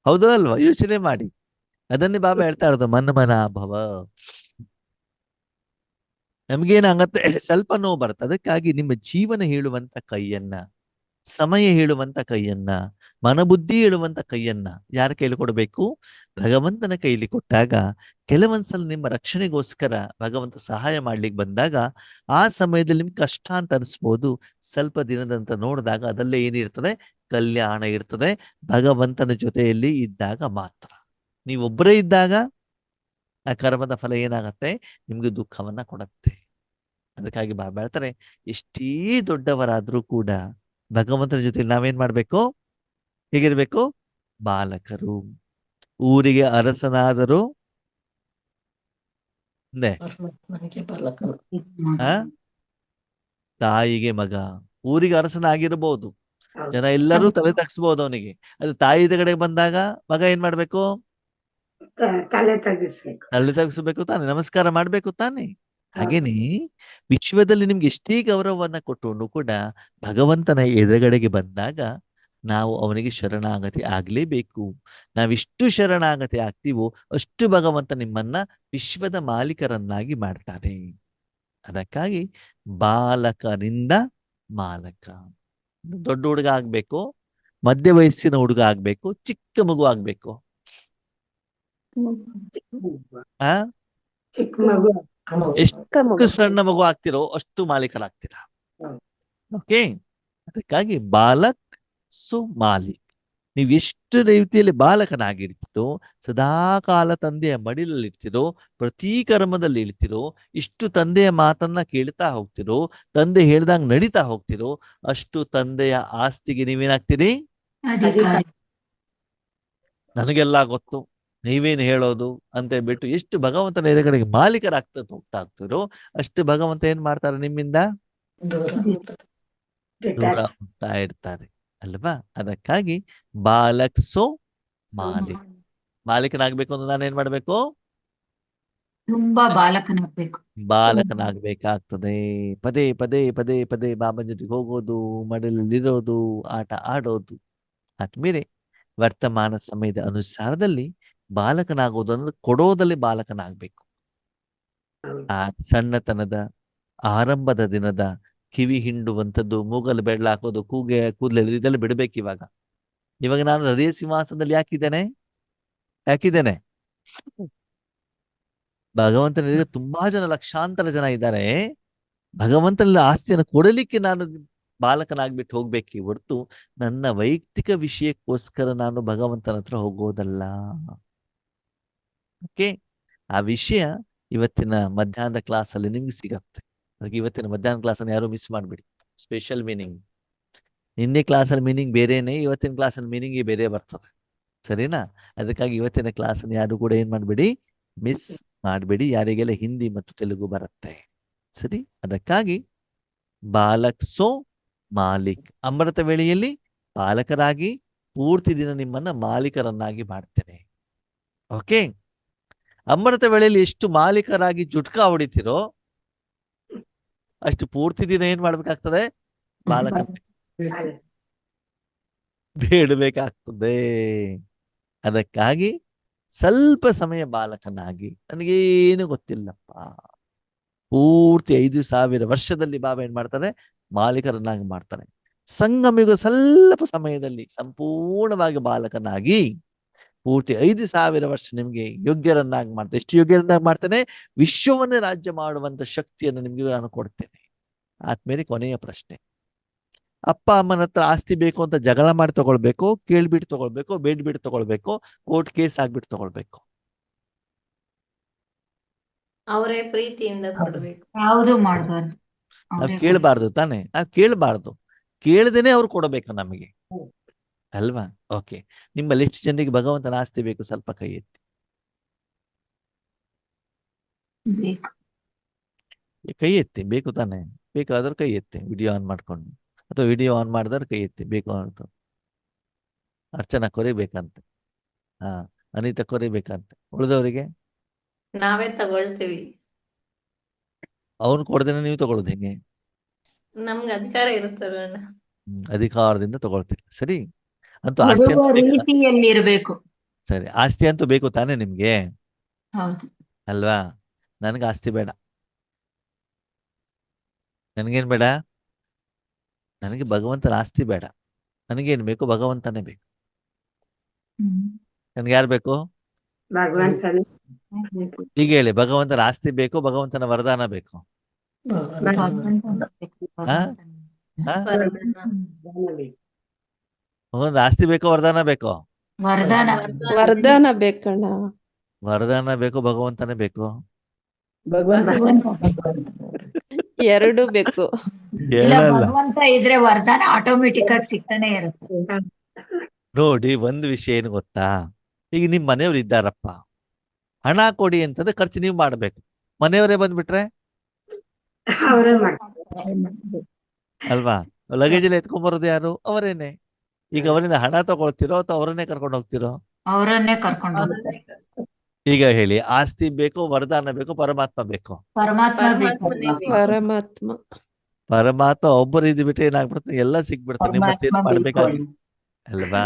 A: ಹೌದೋ ಅಲ್ವಾ? ಯೋಚನೆ ಮಾಡಿ. ಅದನ್ನೇ ಬಾಬಾ ಹೇಳ್ತಾ ಇರೋದು, ಮನ್ಮನ ಭವ. ನಮ್ಗೇನಾಗತ್ತೆ, ಸ್ವಲ್ಪ ನೋವು ಬರುತ್ತೆ. ಅದಕ್ಕಾಗಿ ನಿಮ್ಮ ಜೀವನ ಹೇಳುವಂತ ಕೈಯನ್ನ, ಸಮಯ ಹೇಳುವಂತ ಕೈಯನ್ನ, ಮನಬುದ್ಧಿ ಹೇಳುವಂತ ಕೈಯನ್ನ ಯಾರ ಕೈಲಿ ಕೊಡಬೇಕು? ಭಗವಂತನ ಕೈಲಿ ಕೊಟ್ಟಾಗ ಕೆಲವೊಂದ್ಸಲ ನಿಮ್ಮ ರಕ್ಷಣೆಗೋಸ್ಕರ ಭಗವಂತ ಸಹಾಯ ಮಾಡ್ಲಿಕ್ಕೆ ಬಂದಾಗ ಆ ಸಮಯದಲ್ಲಿ ನಿಮ್ಗೆ ಕಷ್ಟ ಅಂತ ಅನಿಸ್ಬೋದು. ಸ್ವಲ್ಪ ದಿನದಂತ ನೋಡಿದಾಗ ಅದಲ್ಲೇ ಏನಿರ್ತದೆ? ಕಲ್ಯಾಣ ಇರ್ತದೆ. ಭಗವಂತನ ಜೊತೆಯಲ್ಲಿ ಇದ್ದಾಗ ಮಾತ್ರ. ನೀವೊಬ್ಬರೇ ಇದ್ದಾಗ ಆ ಕರ್ಮದ ಫಲ ಏನಾಗತ್ತೆ? ನಿಮ್ಗೆ ದುಃಖವನ್ನ ಕೊಡತ್ತೆ. ಅದಕ್ಕಾಗಿ ಬಾಬಾ ಹೇಳ್ತಾರೆ, ಎಷ್ಟೇ ದೊಡ್ಡವರಾದ್ರೂ ಕೂಡ ಭಗವಂತನ ಜೊತೆ ನಾವೇನ್ ಮಾಡ್ಬೇಕು? ಹೇಗಿರ್ಬೇಕು? ಬಾಲಕರು. ಊರಿಗೆ ಅರಸನಾದರೂ ತಾಯಿಗೆ ಮಗ. ಊರಿಗೆ ಅರಸನಾಗಿರ್ಬೋದು, ಜನ ಎಲ್ಲರೂ ತಲೆ ತಗ್ಸ್ಬೋದು ಅವನಿಗೆ. ಅದು ತಾಯಿ ಕಡೆಗೆ ಬಂದಾಗ ಮಗ ಏನ್ ಮಾಡ್ಬೇಕು?
D: ತಲೆ ತಗ್ಗಿಸ್ಬೇಕು.
A: ತಲೆ ತಗ್ಸ್ಬೇಕು ತಾನೆ, ನಮಸ್ಕಾರ ಮಾಡ್ಬೇಕು ತಾನೆ. ಹಾಗೇನೆ ವಿಶ್ವದಲ್ಲಿ ನಿಮ್ಗೆ ಎಷ್ಟೇ ಗೌರವವನ್ನ ಕೊಟ್ಟರು ಕೂಡ ಭಗವಂತನ ಎದುರುಗಡೆಗೆ ಬಂದಾಗ ನಾವು ಅವನಿಗೆ ಶರಣಾಗತಿ ಆಗ್ಲೇಬೇಕು. ನಾವಿಷ್ಟು ಶರಣಾಗತಿ ಆಗ್ತೀವೋ ಅಷ್ಟು ಭಗವಂತ ನಿಮ್ಮನ್ನ ವಿಶ್ವದ ಮಾಲೀಕರನ್ನಾಗಿ ಮಾಡ್ತಾನೆ. ಅದಕ್ಕಾಗಿ ಬಾಲಕರಿಂದ ಮಾಲಕ. ದೊಡ್ಡ ಹುಡುಗ ಆಗ್ಬೇಕು, ಮಧ್ಯ ವಯಸ್ಸಿನ ಹುಡುಗ ಆಗ್ಬೇಕು, ಚಿಕ್ಕ ಮಗು ಆಗ್ಬೇಕು.
D: ಚಿಕ್ಕ ಮಗು
A: ಎಷ್ಟು
E: ಚಿಕ್ಕ ಮಗು.
A: ಸಣ್ಣ ಮಗು ಆಗ್ತಿರೋ ಅಷ್ಟು ಮಾಲೀಕರಾಗ್ತೀರ.
D: ಹೌದು.
A: ಓಕೆ, ಅದಕ್ಕಾಗಿ ಬಾಲಕ್ ಸು ಮಾಲಿಕ್. ನೀವು ಎಷ್ಟು ರೀತಿಯಲ್ಲಿ ಬಾಲಕನಾಗಿರ್ತೀರೋ, ಸದಾ ಕಾಲ ತಂದೆಯ ಮಡಿಲಲ್ಲಿ ಇರ್ತಿರೋ, ಪ್ರತಿ ಕರ್ಮದಲ್ಲಿ ಇರ್ತಿರೋ, ಇಷ್ಟು ತಂದೆಯ ಮಾತನ್ನ ಕೇಳ್ತಾ ಹೋಗ್ತಿರೋ, ತಂದೆ ಹೇಳ್ದಂಗ್ ನಡೀತಾ ಹೋಗ್ತಿರೋ, ಅಷ್ಟು ತಂದೆಯ ಆಸ್ತಿಗೆ ನೀವೇನಾಗ್ತೀರಿ?
C: ಅಧಿಕಾರಿ.
A: ನನಗೆಲ್ಲ ಗೊತ್ತು, ನೀವೇನು ಹೇಳೋದು ಅಂತ ಹೇಳ್ಬಿಟ್ಟು ಎಷ್ಟು ಭಗವಂತನ ಎದುರುಗಡೆಗೆ ಮಾಲೀಕರಾಗ್ತಾ ಹೋಗ್ತಿರೋ, ಅಷ್ಟು ಭಗವಂತ ಏನ್ ಮಾಡ್ತಾರೆ? ನಿಮ್ಮಿಂದ ದೂರ
D: ಡಿಟ್ಯಾಚ್.
A: ಹೋಗ್ತಾ ಇರ್ತಾರೆ ಅಲ್ವಾ? ಅದಕ್ಕಾಗಿ ಬಾಲಕ್ ಸೋ ಮಾಲಿಕ್. ಮಾಲೀಕನಾಗ್ಬೇಕು ಅಂದ್ರೆ ನಾನು ಏನ್ ಮಾಡ್ಬೇಕು?
C: ತುಂಬಾ ಬಾಲಕನಾಗ್ಬೇಕು.
A: ಬಾಲಕನಾಗ್ಬೇಕಾಗ್ತದೆ. ಪದೇ ಪದೇ ಪದೇ ಪದೇ ಬಾಬನ ಜೊತೆಗೆ ಹೋಗೋದು, ಮಡಲಲ್ಲಿರೋದು, ಆಟ ಆಡೋದು. ಆದ್ಮೇಲೆ ವರ್ತಮಾನ ಸಮಯದ ಅನುಸಾರದಲ್ಲಿ ಬಾಲಕನಾಗೋದು ಅಂದ್ರೆ ಕೊಡೋದಲ್ಲಿ ಬಾಲಕನಾಗ್ಬೇಕು. ಆ ಸಣ್ಣತನದ ಆರಂಭದ ದಿನದ ಕಿವಿ ಹಿಂಡುವಂಥದ್ದು, ಮೂಗಲ್ಲಿ ಬೆಳ್ಳ ಹಾಕೋದು, ಕೂದಲು ಇದೆಲ್ಲ ಬಿಡ್ಬೇಕು. ಇವಾಗ ನಾನು ಹೃದಯ ಸಿಂಹಾಸನದಲ್ಲಿ ಯಾಕಿದ್ದೇನೆ? ಭಗವಂತನ ಎದುರು ತುಂಬಾ ಜನ, ಲಕ್ಷಾಂತರ ಜನ ಇದ್ದಾರೆ. ಭಗವಂತನಲ್ಲಿ ಆಸ್ತಿಯನ್ನು ಕೊಡಲಿಕ್ಕೆ ನಾನು ಬಾಲಕನಾಗ್ಬಿಟ್ಟು ಹೋಗ್ಬೇಕೆ ಹೊರತು ನನ್ನ ವೈಯಕ್ತಿಕ ವಿಷಯಕ್ಕೋಸ್ಕರ ನಾನು ಭಗವಂತನ ಹತ್ರ ಹೋಗೋದಲ್ಲ. ಓಕೆ, ಆ ವಿಷಯ ಇವತ್ತಿನ ಮಧ್ಯಾಹ್ನದ ಕ್ಲಾಸ್ ಅಲ್ಲಿ ನಿಮ್ಗೆ ಸಿಗತ್ತೆ. ಅದಕ್ಕೆ ಇವತ್ತಿನ ಮಧ್ಯಾಹ್ನ ಕ್ಲಾಸ್ ಅನ್ನು ಯಾರು ಮಿಸ್ ಮಾಡ್ಬಿಡಿ. Special meaning. ನಿನ್ನೆ ಕ್ಲಾಸಲ್ಲಿ ಮೀನಿಂಗ್ ಬೇರೆನೆ, ಇವತ್ತಿನ ಕ್ಲಾಸಲ್ಲಿ ಮೀನಿಂಗ್ ಬೇರೆ ಬರ್ತದೆ. ಸರಿನಾ? ಅದಕ್ಕಾಗಿ ಇವತ್ತಿನ ಕ್ಲಾಸ್ ಅನ್ನು ಯಾರು ಕೂಡ ಏನ್ ಮಾಡ್ಬೇಡಿ, ಮಿಸ್ ಮಾಡ್ಬೇಡಿ. ಯಾರಿಗೆಲ್ಲ ಹಿಂದಿ ಮತ್ತು ತೆಲುಗು ಬರುತ್ತೆ. ಸರಿ? ಅದಕ್ಕಾಗಿ ಬಾಲಕ್ ಸೋ ಮಾಲಿಕ್. ಅಮೃತ ವೇಳೆಯಲ್ಲಿ ಬಾಲಕರಾಗಿ ಪೂರ್ತಿ ದಿನ ನಿಮ್ಮನ್ನ ಮಾಲೀಕರನ್ನಾಗಿ ಮಾಡ್ತೇನೆ. ಓಕೆ, ಅಮೃತ ವೇಳೆಯಲ್ಲಿ ಎಷ್ಟು ಮಾಲೀಕರಾಗಿ ಜುಟ್ಕಾ ಹೊಡಿತೀರೋ ಅಷ್ಟು ಪೂರ್ತಿ ದಿನ ಏನ್ ಮಾಡ್ಬೇಕಾಗ್ತದೆ? ಬಾಲಕ ಬೇಡಬೇಕಾಗ್ತದೆ. ಅದಕ್ಕಾಗಿ ಸ್ವಲ್ಪ ಸಮಯ ಬಾಲಕನಾಗಿ, ನನಗೇನು ಗೊತ್ತಿಲ್ಲಪ್ಪ, ಪೂರ್ತಿ 5,000 ವರ್ಷದಲ್ಲಿ ಬಾಬಾ ಏನ್ ಮಾಡ್ತಾರೆ? ಮಾಲೀಕರನ್ನಾಗಿ ಮಾಡ್ತಾರೆ. ಸಂಗಮಿಗ ಸ್ವಲ್ಪ ಸಮಯದಲ್ಲಿ ಸಂಪೂರ್ಣವಾಗಿ ಬಾಲಕನಾಗಿ ಪೂರ್ತಿ 5,000 ವರ್ಷ ನಿಮ್ಗೆ ಯೋಗ್ಯರನ್ನಾಗಿ ಮಾಡ್ತೇನೆ. ಎಷ್ಟು ಯೋಗ್ಯರನ್ನಾಗಿ ಮಾಡ್ತೇನೆ? ವಿಶ್ವವನ್ನೇ ರಾಜ್ಯ ಮಾಡುವಂತ ಶಕ್ತಿಯನ್ನು ನಿಮ್ಗೆ ನಾನು ಕೊಡ್ತೇನೆ. ಆದ್ಮೇಲೆ ಕೊನೆಯ ಪ್ರಶ್ನೆ, ಅಪ್ಪ ಅಮ್ಮನ ಹತ್ರ ಆಸ್ತಿ ಬೇಕು ಅಂತ ಜಗಳ ಮಾಡಿ ತಗೊಳ್ಬೇಕು, ಕೇಳ್ಬಿಟ್ಟು ತಗೊಳ್ಬೇಕು, ಬೇಡ್ಬಿಟ್ಟು ತಗೊಳ್ಬೇಕು, ಕೋರ್ಟ್ ಕೇಸ್ ಆಗ್ಬಿಟ್ಟು ತಗೊಳ್ಬೇಕು?
B: ಅವರೇ ಪ್ರೀತಿಯಿಂದ ಕೊಡ್ಬೇಕು.
C: ಯಾವುದು ಮಾಡಬಾರ್ದು.
A: ನಾವು ಕೇಳಬಾರ್ದು ತಾನೆ? ನಾವು ಕೇಳಬಾರ್ದು, ಕೇಳದೇನೆ ಅವ್ರು ಕೊಡಬೇಕು ನಮಗೆ ಅಲ್ವಾ? ಓಕೆ, ನಿಮ್ಮಲ್ಲಿ ಎಷ್ಟು ಜನರಿಗೆ ಭಗವಂತನ ಆಸ್ತಿ ಬೇಕು? ಸ್ವಲ್ಪ ಕೈ ಎತ್ತಿ. ಕೈ ಎತ್ತಿ. ಬೇಕು ತಾನೆ? ಬೇಕಾದ್ರೆ ಕೈ ಎತ್ತಿ. ವಿಡಿಯೋ ಆನ್ ಮಾಡ್ಕೊಂಡು, ಅಥವಾ ವಿಡಿಯೋ ಆನ್ ಮಾಡಿದ್ರೆ ಕೈ ಎತ್ತಿ. ಬೇಕು ಅಂತ. ಅರ್ಚನಾ ಕೊರಿಬೇಕಂತೆ, ಅನಿತಾ ಕೊರಿಬೇಕಂತೆ. ಉಳಿದವರಿಗೆ
B: ನಾವೇ ತಗೊಳ್ತೀವಿ.
A: ಅವನು ಕೊಡದೇನೆ ನೀವು ತಗೊಳ್ಳೋದು ಹೆಂಗೆ?
B: ನಮ್ಗೆ ಅಧಿಕಾರ ಇರುತ್ತಲ್ಲ ಅಣ್ಣ.
A: ಅಧಿಕಾರದಿಂದ ತಗೊಳ್ತೀರಿ. ಸರಿ, ಅಂತೂ ಆಸ್ತಿ
C: ಕೊಡುವ
A: ಅಂತೂ ಬೇಕು.
C: ರೀತಿಯಲ್ಲಿ ಇರಬೇಕು.
A: ಸರಿ, ಆಸ್ತಿ ಅಂತೂ ಬೇಕು ತಾನೆ ನಿಮ್ಗೆ
C: ಹೌದು.
A: ಅಲ್ವಾ? ನನಗೆ ಆಸ್ತಿ ಬೇಡ. ನನಗೇನ್ ಬೇಡ? ನನಗೆ ಭಗವಂತನ ಆಸ್ತಿ ಬೇಡ. ನನಗೇನ್ ಬೇಕು? ಭಗವಂತನೇ ಬೇಕು. ನನ್ಗೆ ಯಾರು ಬೇಕು?
D: ಭಗವಂತನ
A: ಈಗ ಹೇಳಿ, ಭಗವಂತನ ಆಸ್ತಿ ಬೇಕು, ಭಗವಂತನ ವರದಾನ ಬೇಕು? ಭಗವಂತ ಆಸ್ತಿ ಬೇಕೋ ವರದಾನ ಬೇಕೋ?
C: ವರದಾನ.
E: ವರದಾನ ಬೇಕಣ್ಣ.
A: ವರದಾನ ಬೇಕು, ಭಗವಂತನೇ ಬೇಕು?
E: ಎರಡು ಬೇಕು.
C: ಇಲ್ಲ,
A: ಹೇಳಲ್ಲ.
C: ಭಗವಂತ ಇದ್ರೆ ವರದಾನ ಆಟೋಮೆಟಿಕ್ ಆಗಿ ಸಿಗ್ತಾನೆ ಇರುತ್ತೆ.
A: ನೋಡಿ, ಒಂದು ವಿಷಯ ಏನು ಗೊತ್ತಾ? ಈಗ ನಿಮ್ ಮನೆಯವ್ರು ಇದ್ದಾರಪ್ಪ, ಹಣ ಕೊಡಿ ಅಂತಂದ್ರೆ ಖರ್ಚು ನೀವು ಮಾಡ್ಬೇಕು. ಮನೆಯವರೇ ಬಂದ್ಬಿಟ್ರೆ
D: ಅವರೇ ಮಾಡ್ತಾರೆ.
A: ಅಲ್ವಾ? ಲಗೇಜ್ ಎಲ್ಲ ಎತ್ಕೊಂಡ್ಬರೋದು ಯಾರು? ಅವರೇನೆ. ಈಗ ಅವರಿಂದ ಹಣ ತಗೊಳ್ತಿರೋ ಅಥವಾ ಅವರನ್ನೇ ಕರ್ಕೊಂಡು ಹೋಗ್ತಿರೋ?
C: ಅವರನ್ನೇ ಕರ್ಕೊಂಡು ಹೋಗ್ತಾರೆ.
A: ಈಗ ಹೇಳಿ, ಆಸ್ತಿ ಬೇಕು, ವರದಾನ ಬೇಕು, ಪರಮಾತ್ಮ ಬೇಕು?
C: ಪರಮಾತ್ಮ ಬೇಕು.
E: ಪರಮಾತ್ಮ.
A: ಪರಮಾತ್ಮ ಒಬ್ಬರು ಇದ್ ಬಿಟ್ರೆ ಏನಾಗ್ಬಿಡುತ್ತೆ? ಎಲ್ಲ ಸಿಗ್ಬಿಡ್ತಾರೆ. ನಿಮ್ಮ ಮತ್ತೆ
C: ಪರಮಾತ್ಮ
A: ಮಾಡ್ಬೇಕಾಗಿ
C: ಬೇಕು.
A: ಅಲ್ವಾ?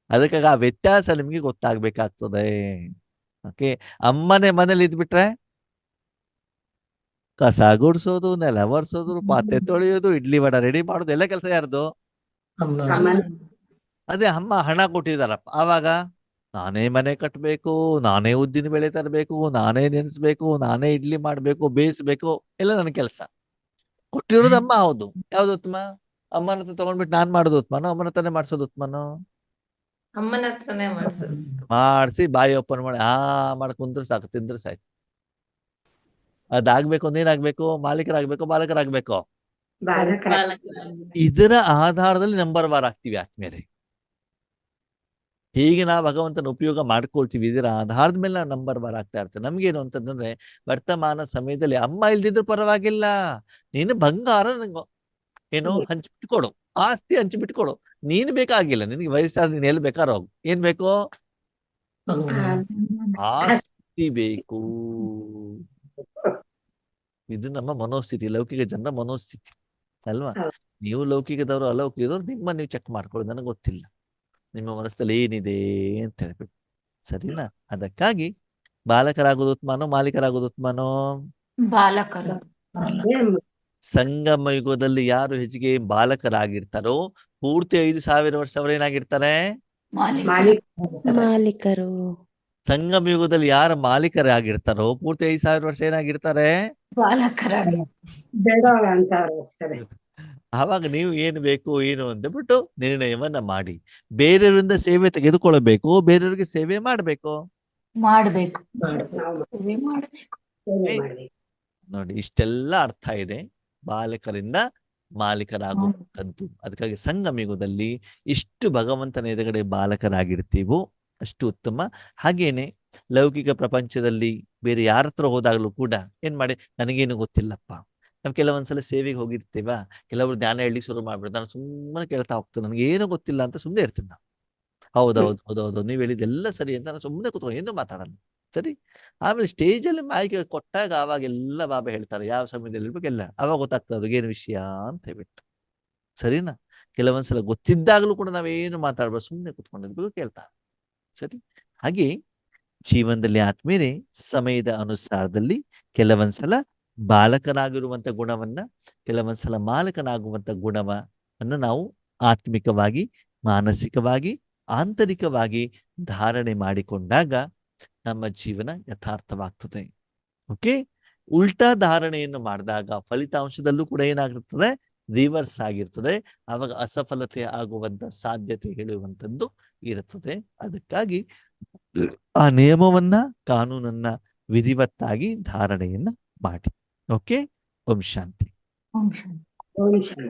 A: ಅದಕ್ಕಾಗಿ ಆ ವ್ಯತ್ಯಾಸ ನಿಮ್ಗೆ ಗೊತ್ತಾಗ್ಬೇಕಾಗ್ತದೆ. ಓಕೆ, ಅಮ್ಮನೇ ಮನೇಲಿ ಇದ್ಬಿಟ್ರೆ ಕಸ ಗುಡ್ಸೋದು, ನೆಲ ಒರೆಸೋದು, ಪಾತ್ರೆ ತೊಳೆಯೋದು, ಇಡ್ಲಿ ವಡ ರೆಡಿ ಮಾಡೋದು, ಎಲ್ಲ ಕೆಲಸ ಯಾರ್ದು?
D: ಅಮ್ಮನ
A: ಅದೇ ಅಮ್ಮ ಹಣ ಕೊಟ್ಟಿದಾರಪ್ಪ. ಆವಾಗ ನಾನೇ ಮನೆ ಕಟ್ಟಬೇಕು, ನಾನೇ ಉದ್ದಿನ ಬೇಳೆ ತರಬೇಕು, ನಾನೇ ನೆನೆಸ್ಬೇಕು, ನಾನೇ ಇಡ್ಲಿ ಮಾಡ್ಬೇಕು, ಬೇಯಿಸ್ಬೇಕು, ಎಲ್ಲ ನನ್ನ ಕೆಲಸ. ಕೊಟ್ಟಿರೋದು ಅಮ್ಮ. ಹೌದು, ಯಾವ್ದು ಉತ್ತಮ? ಅಮ್ಮನ ಹತ್ರ ತಗೊಂಡ್ಬಿಟ್ಟು ನಾನ್ ಮಾಡೋದು ಉತ್ತಮನೋ, ಅಮ್ಮನ ಹತ್ರನೇ ಮಾಡ್ಸೋದು ಉತ್ತಮನೋ?
B: ಅಮ್ಮನ ಹತ್ರನೇ ಮಾಡ್ಸೋದು.
A: ಮಾಡಿಸಿ ಬಾಯಿ ಓಪನ್ ಮಾಡಿ ಮಾಡಿ ಕುಂದ್ರೆ ಸಾಕು, ತಿಂದ್ರೆ ಸಾಕು. ಅದಾಗ್ಬೇಕು ಅಂದ್ರೆ ಏನಾಗ್ಬೇಕು? ಮಾಲೀಕರಾಗ್ಬೇಕು, ಬಾಲಕರಾಗ್ಬೇಕು.
D: ಬಾಲಕರ
A: ಇದರ ಆಧಾರದಲ್ಲಿ ನಂಬರ್ ವಾರ್ ಆಗ್ತೀವಿ ಆದ್ಮೇಲೆ. ಹೀಗೆ ನಾವು ಭಗವಂತನ ಉಪಯೋಗ ಮಾಡ್ಕೊಳ್ತೀವಿ, ಇದರ ಆಧಾರದ ಮೇಲೆ ನಾವು ನಂಬರ್ ವಾರ್ ಆಗ್ತಾ ಇರ್ತೇವೆ. ನಮ್ಗೇನು ಅಂತಂದ್ರೆ, ವರ್ತಮಾನ ಸಮಯದಲ್ಲಿ ಅಮ್ಮ ಇಲ್ದಿದ್ರು ಪರವಾಗಿಲ್ಲ, ನೀನು ಬಂಗಾರ ನಂಗೆ ಏನು ಹಂಚ್ಬಿಟ್ಟು ಕೊಡು, ಆಸ್ತಿ ಹಂಚ್ಬಿಟ್ಟು ಕೊಡು, ನೀನು ಬೇಕಾಗಿಲ್ಲ, ನಿನಗೆ ವಯಸ್ಸಾದ ನೀನ್ ಎಲ್ಲಿ ಬೇಕಾರೋ ಹೋಗು. ಏನ್ ಬೇಕು? ಆಸ್ತಿ ಬೇಕು. ಇದು ನಮ್ಮ ಮನೋಸ್ಥಿತಿ, ಲೌಕಿಕ ಜನರ ಮನೋಸ್ಥಿತಿ ಅಲ್ವಾ? ನೀವು ಲೌಕಿಕದವರು ಅಲೌಕಿಕದವ್ರು, ನಿಮ್ಮ ನೀವು ಚೆಕ್ ಮಾಡ್ಕೊಳ್ಳೋದು, ನನಗೆ ಗೊತ್ತಿಲ್ಲ ನಿಮ್ಮ ಮನಸ್ಸಲ್ಲಿ ಏನಿದೆ ಅಂತ ಹೇಳ್ಬಿಟ್ಟು. ಸರಿನಾ? ಅದಕ್ಕಾಗಿ ಬಾಲಕರಾಗೋದು ಉತ್ತಮನೋ, ಮಾಲೀಕರಾಗೋದು ಉತ್ತಮನೋ?
C: ಬಾಲಕರು.
A: ಸಂಗಮ ಯುಗದಲ್ಲಿ ಯಾರು ಹೆಚ್ಚಿಗೆ ಬಾಲಕರಾಗಿರ್ತಾರೋ, ಪೂರ್ತಿ 5,000 ವರ್ಷ ಅವರೇನಾಗಿರ್ತಾರೆ?
E: ಮಾಲೀಕರು.
A: ಸಂಗಮ ಯುಗದಲ್ಲಿ ಯಾರು ಮಾಲೀಕರಾಗಿರ್ತಾರೋ, ಪೂರ್ತಿ 5,000 ವರ್ಷ ಏನಾಗಿರ್ತಾರೆ?
C: ಬಾಲಕರಾಗಿ.
D: ಬೇಡ ಅಂತ ಅನಿಸ್ತದೆ.
A: ಆವಾಗ ನೀವು ಏನು ಬೇಕು ಏನು ಅಂದ್ಬಿಟ್ಟು ನಿರ್ಣಯವನ್ನ ಮಾಡಿ, ಬೇರೆಯವರಿಂದ ಸೇವೆ ತೆಗೆದುಕೊಳ್ಳಬೇಕು, ಬೇರೆಯವರಿಗೆ ಸೇವೆ ಮಾಡಬೇಕು.
C: ಮಾಡ್ಬೇಕು.
D: ನಾವು
C: ಸೇವೆ ಮಾಡ್ಬೇಕು.
D: ಸೇವೆ ಮಾಡ್ಬೇಕು.
A: ನೋಡಿ, ಇಷ್ಟೆಲ್ಲ ಅರ್ಥ ಇದೆ ಬಾಲಕರಿಂದ ಮಾಲೀಕರಾಗುವಂಥದ್ದು. ಅದಕ್ಕಾಗಿ ಸಂಗಮ ಯುಗದಲ್ಲಿ ಇಷ್ಟು ಭಗವಂತನ ಎದುರುಗಡೆ ಬಾಲಕರಾಗಿರ್ತೀವೋ ಅಷ್ಟು ಉತ್ತಮ. ಹಾಗೇನೆ ಲೌಕಿಕ ಪ್ರಪಂಚದಲ್ಲಿ ಬೇರೆ ಯಾರ ಹತ್ರ ಹೋದಾಗಲೂ ಕೂಡ ಏನ್ ಮಾಡಿ, ನನಗೇನು ಗೊತ್ತಿಲ್ಲಪ್ಪ. ನಾವು ಕೆಲವೊಂದ್ಸಲ ಸೇವೆಗೆ ಹೋಗಿರ್ತೀವ, ಕೆಲವರು ಜ್ಞಾನ ಹೇಳಿ ಶುರು ಮಾಡ್ಬಿಡ್ತಾರೆ, ನಾನು ಸುಮ್ಮನೆ ಕೇಳ್ತಾ ಹೋಗ್ತೇನೆ, ನನಗೆ ಏನೂ ಗೊತ್ತಿಲ್ಲ ಅಂತ ಸುಮ್ಮನೆ ಇರ್ತೀನಿ ನಾನು. ಹೌದೌದು ನೀವು ಹೇಳಿದ್ದೆಲ್ಲ ಸರಿ ಅಂತ ನಾನು ಸುಮ್ಮನೆ ಕೂತ್ಕೊಂಡು ಏನೂ ಮಾತಾಡಲ್ಲ. ಸರಿ, ಆಮೇಲೆ ಸ್ಟೇಜಲ್ಲಿ ಮಾಹಿತಿ ಕೊಟ್ಟಾಗ ಆವಾಗೆಲ್ಲ ಬಾಬಾ ಹೇಳ್ತಾರೆ ಯಾವ ಸಮಯದಲ್ಲಿ ಇರ್ಬೇಕು ಎಲ್ಲ, ಅವಾಗ ಗೊತ್ತಾಗ್ತದೆ ಅವ್ರಿಗೆ ಏನು ವಿಷಯ ಅಂತ ಹೇಳ್ಬಿಟ್ಟು. ಸರಿನಾ? ಕೆಲವೊಂದ್ಸಲ ಗೊತ್ತಿದ್ದಾಗಲೂ ಕೂಡ ನಾವೇನು ಮಾತಾಡ್ಬಾರ್ದು, ಸುಮ್ಮನೆ ಕೂತ್ಕೊಂಡಿರ್ಬೇಕು, ಕೇಳ್ತಾರೆ. ಸರಿ, ಹಾಗೆ ಜೀವನದಲ್ಲಿ ಆದ್ಮೇಲೆ ಸಮಯದ ಅನುಸಾರದಲ್ಲಿ ಕೆಲವೊಂದ್ಸಲ ಬಾಲಕನಾಗಿರುವಂತ ಗುಣವನ್ನ, ಕೆಲವೊಂದ್ಸಲ ಮಾಲಕನಾಗುವಂತ ಗುಣವನ್ನ ನಾವು ಆತ್ಮಿಕವಾಗಿ, ಮಾನಸಿಕವಾಗಿ, ಆಂತರಿಕವಾಗಿ ಧಾರಣೆ ಮಾಡಿಕೊಂಡಾಗ ನಮ್ಮ ಜೀವನ ಯಥಾರ್ಥವಾಗ್ತದೆ. ಓಕೆ, ಉಲ್ಟಾ ಧಾರಣೆಯನ್ನು ಮಾಡಿದಾಗ ಫಲಿತಾಂಶದಲ್ಲೂ ಕೂಡ ಏನಾಗಿರ್ತದೆ? ರಿವರ್ಸ್ ಆಗಿರ್ತದೆ. ಆವಾಗ ಅಸಫಲತೆ ಆಗುವಂತ ಸಾಧ್ಯತೆ ಹೇಳುವಂಥದ್ದು ಇರುತ್ತದೆ. ಅದಕ್ಕಾಗಿ ಆ ನಿಯಮವನ್ನ, ಕಾನೂನನ್ನ ವಿಧಿವತ್ತಾಗಿ ಧಾರಣೆಯನ್ನ ಮಾಡಿ. ಓಕೆ, ಓಂ ಶಾಂತಿ.
C: ಓಂ ಶಾಂತಿ.
D: ಓಂ ಶಾಂತಿ.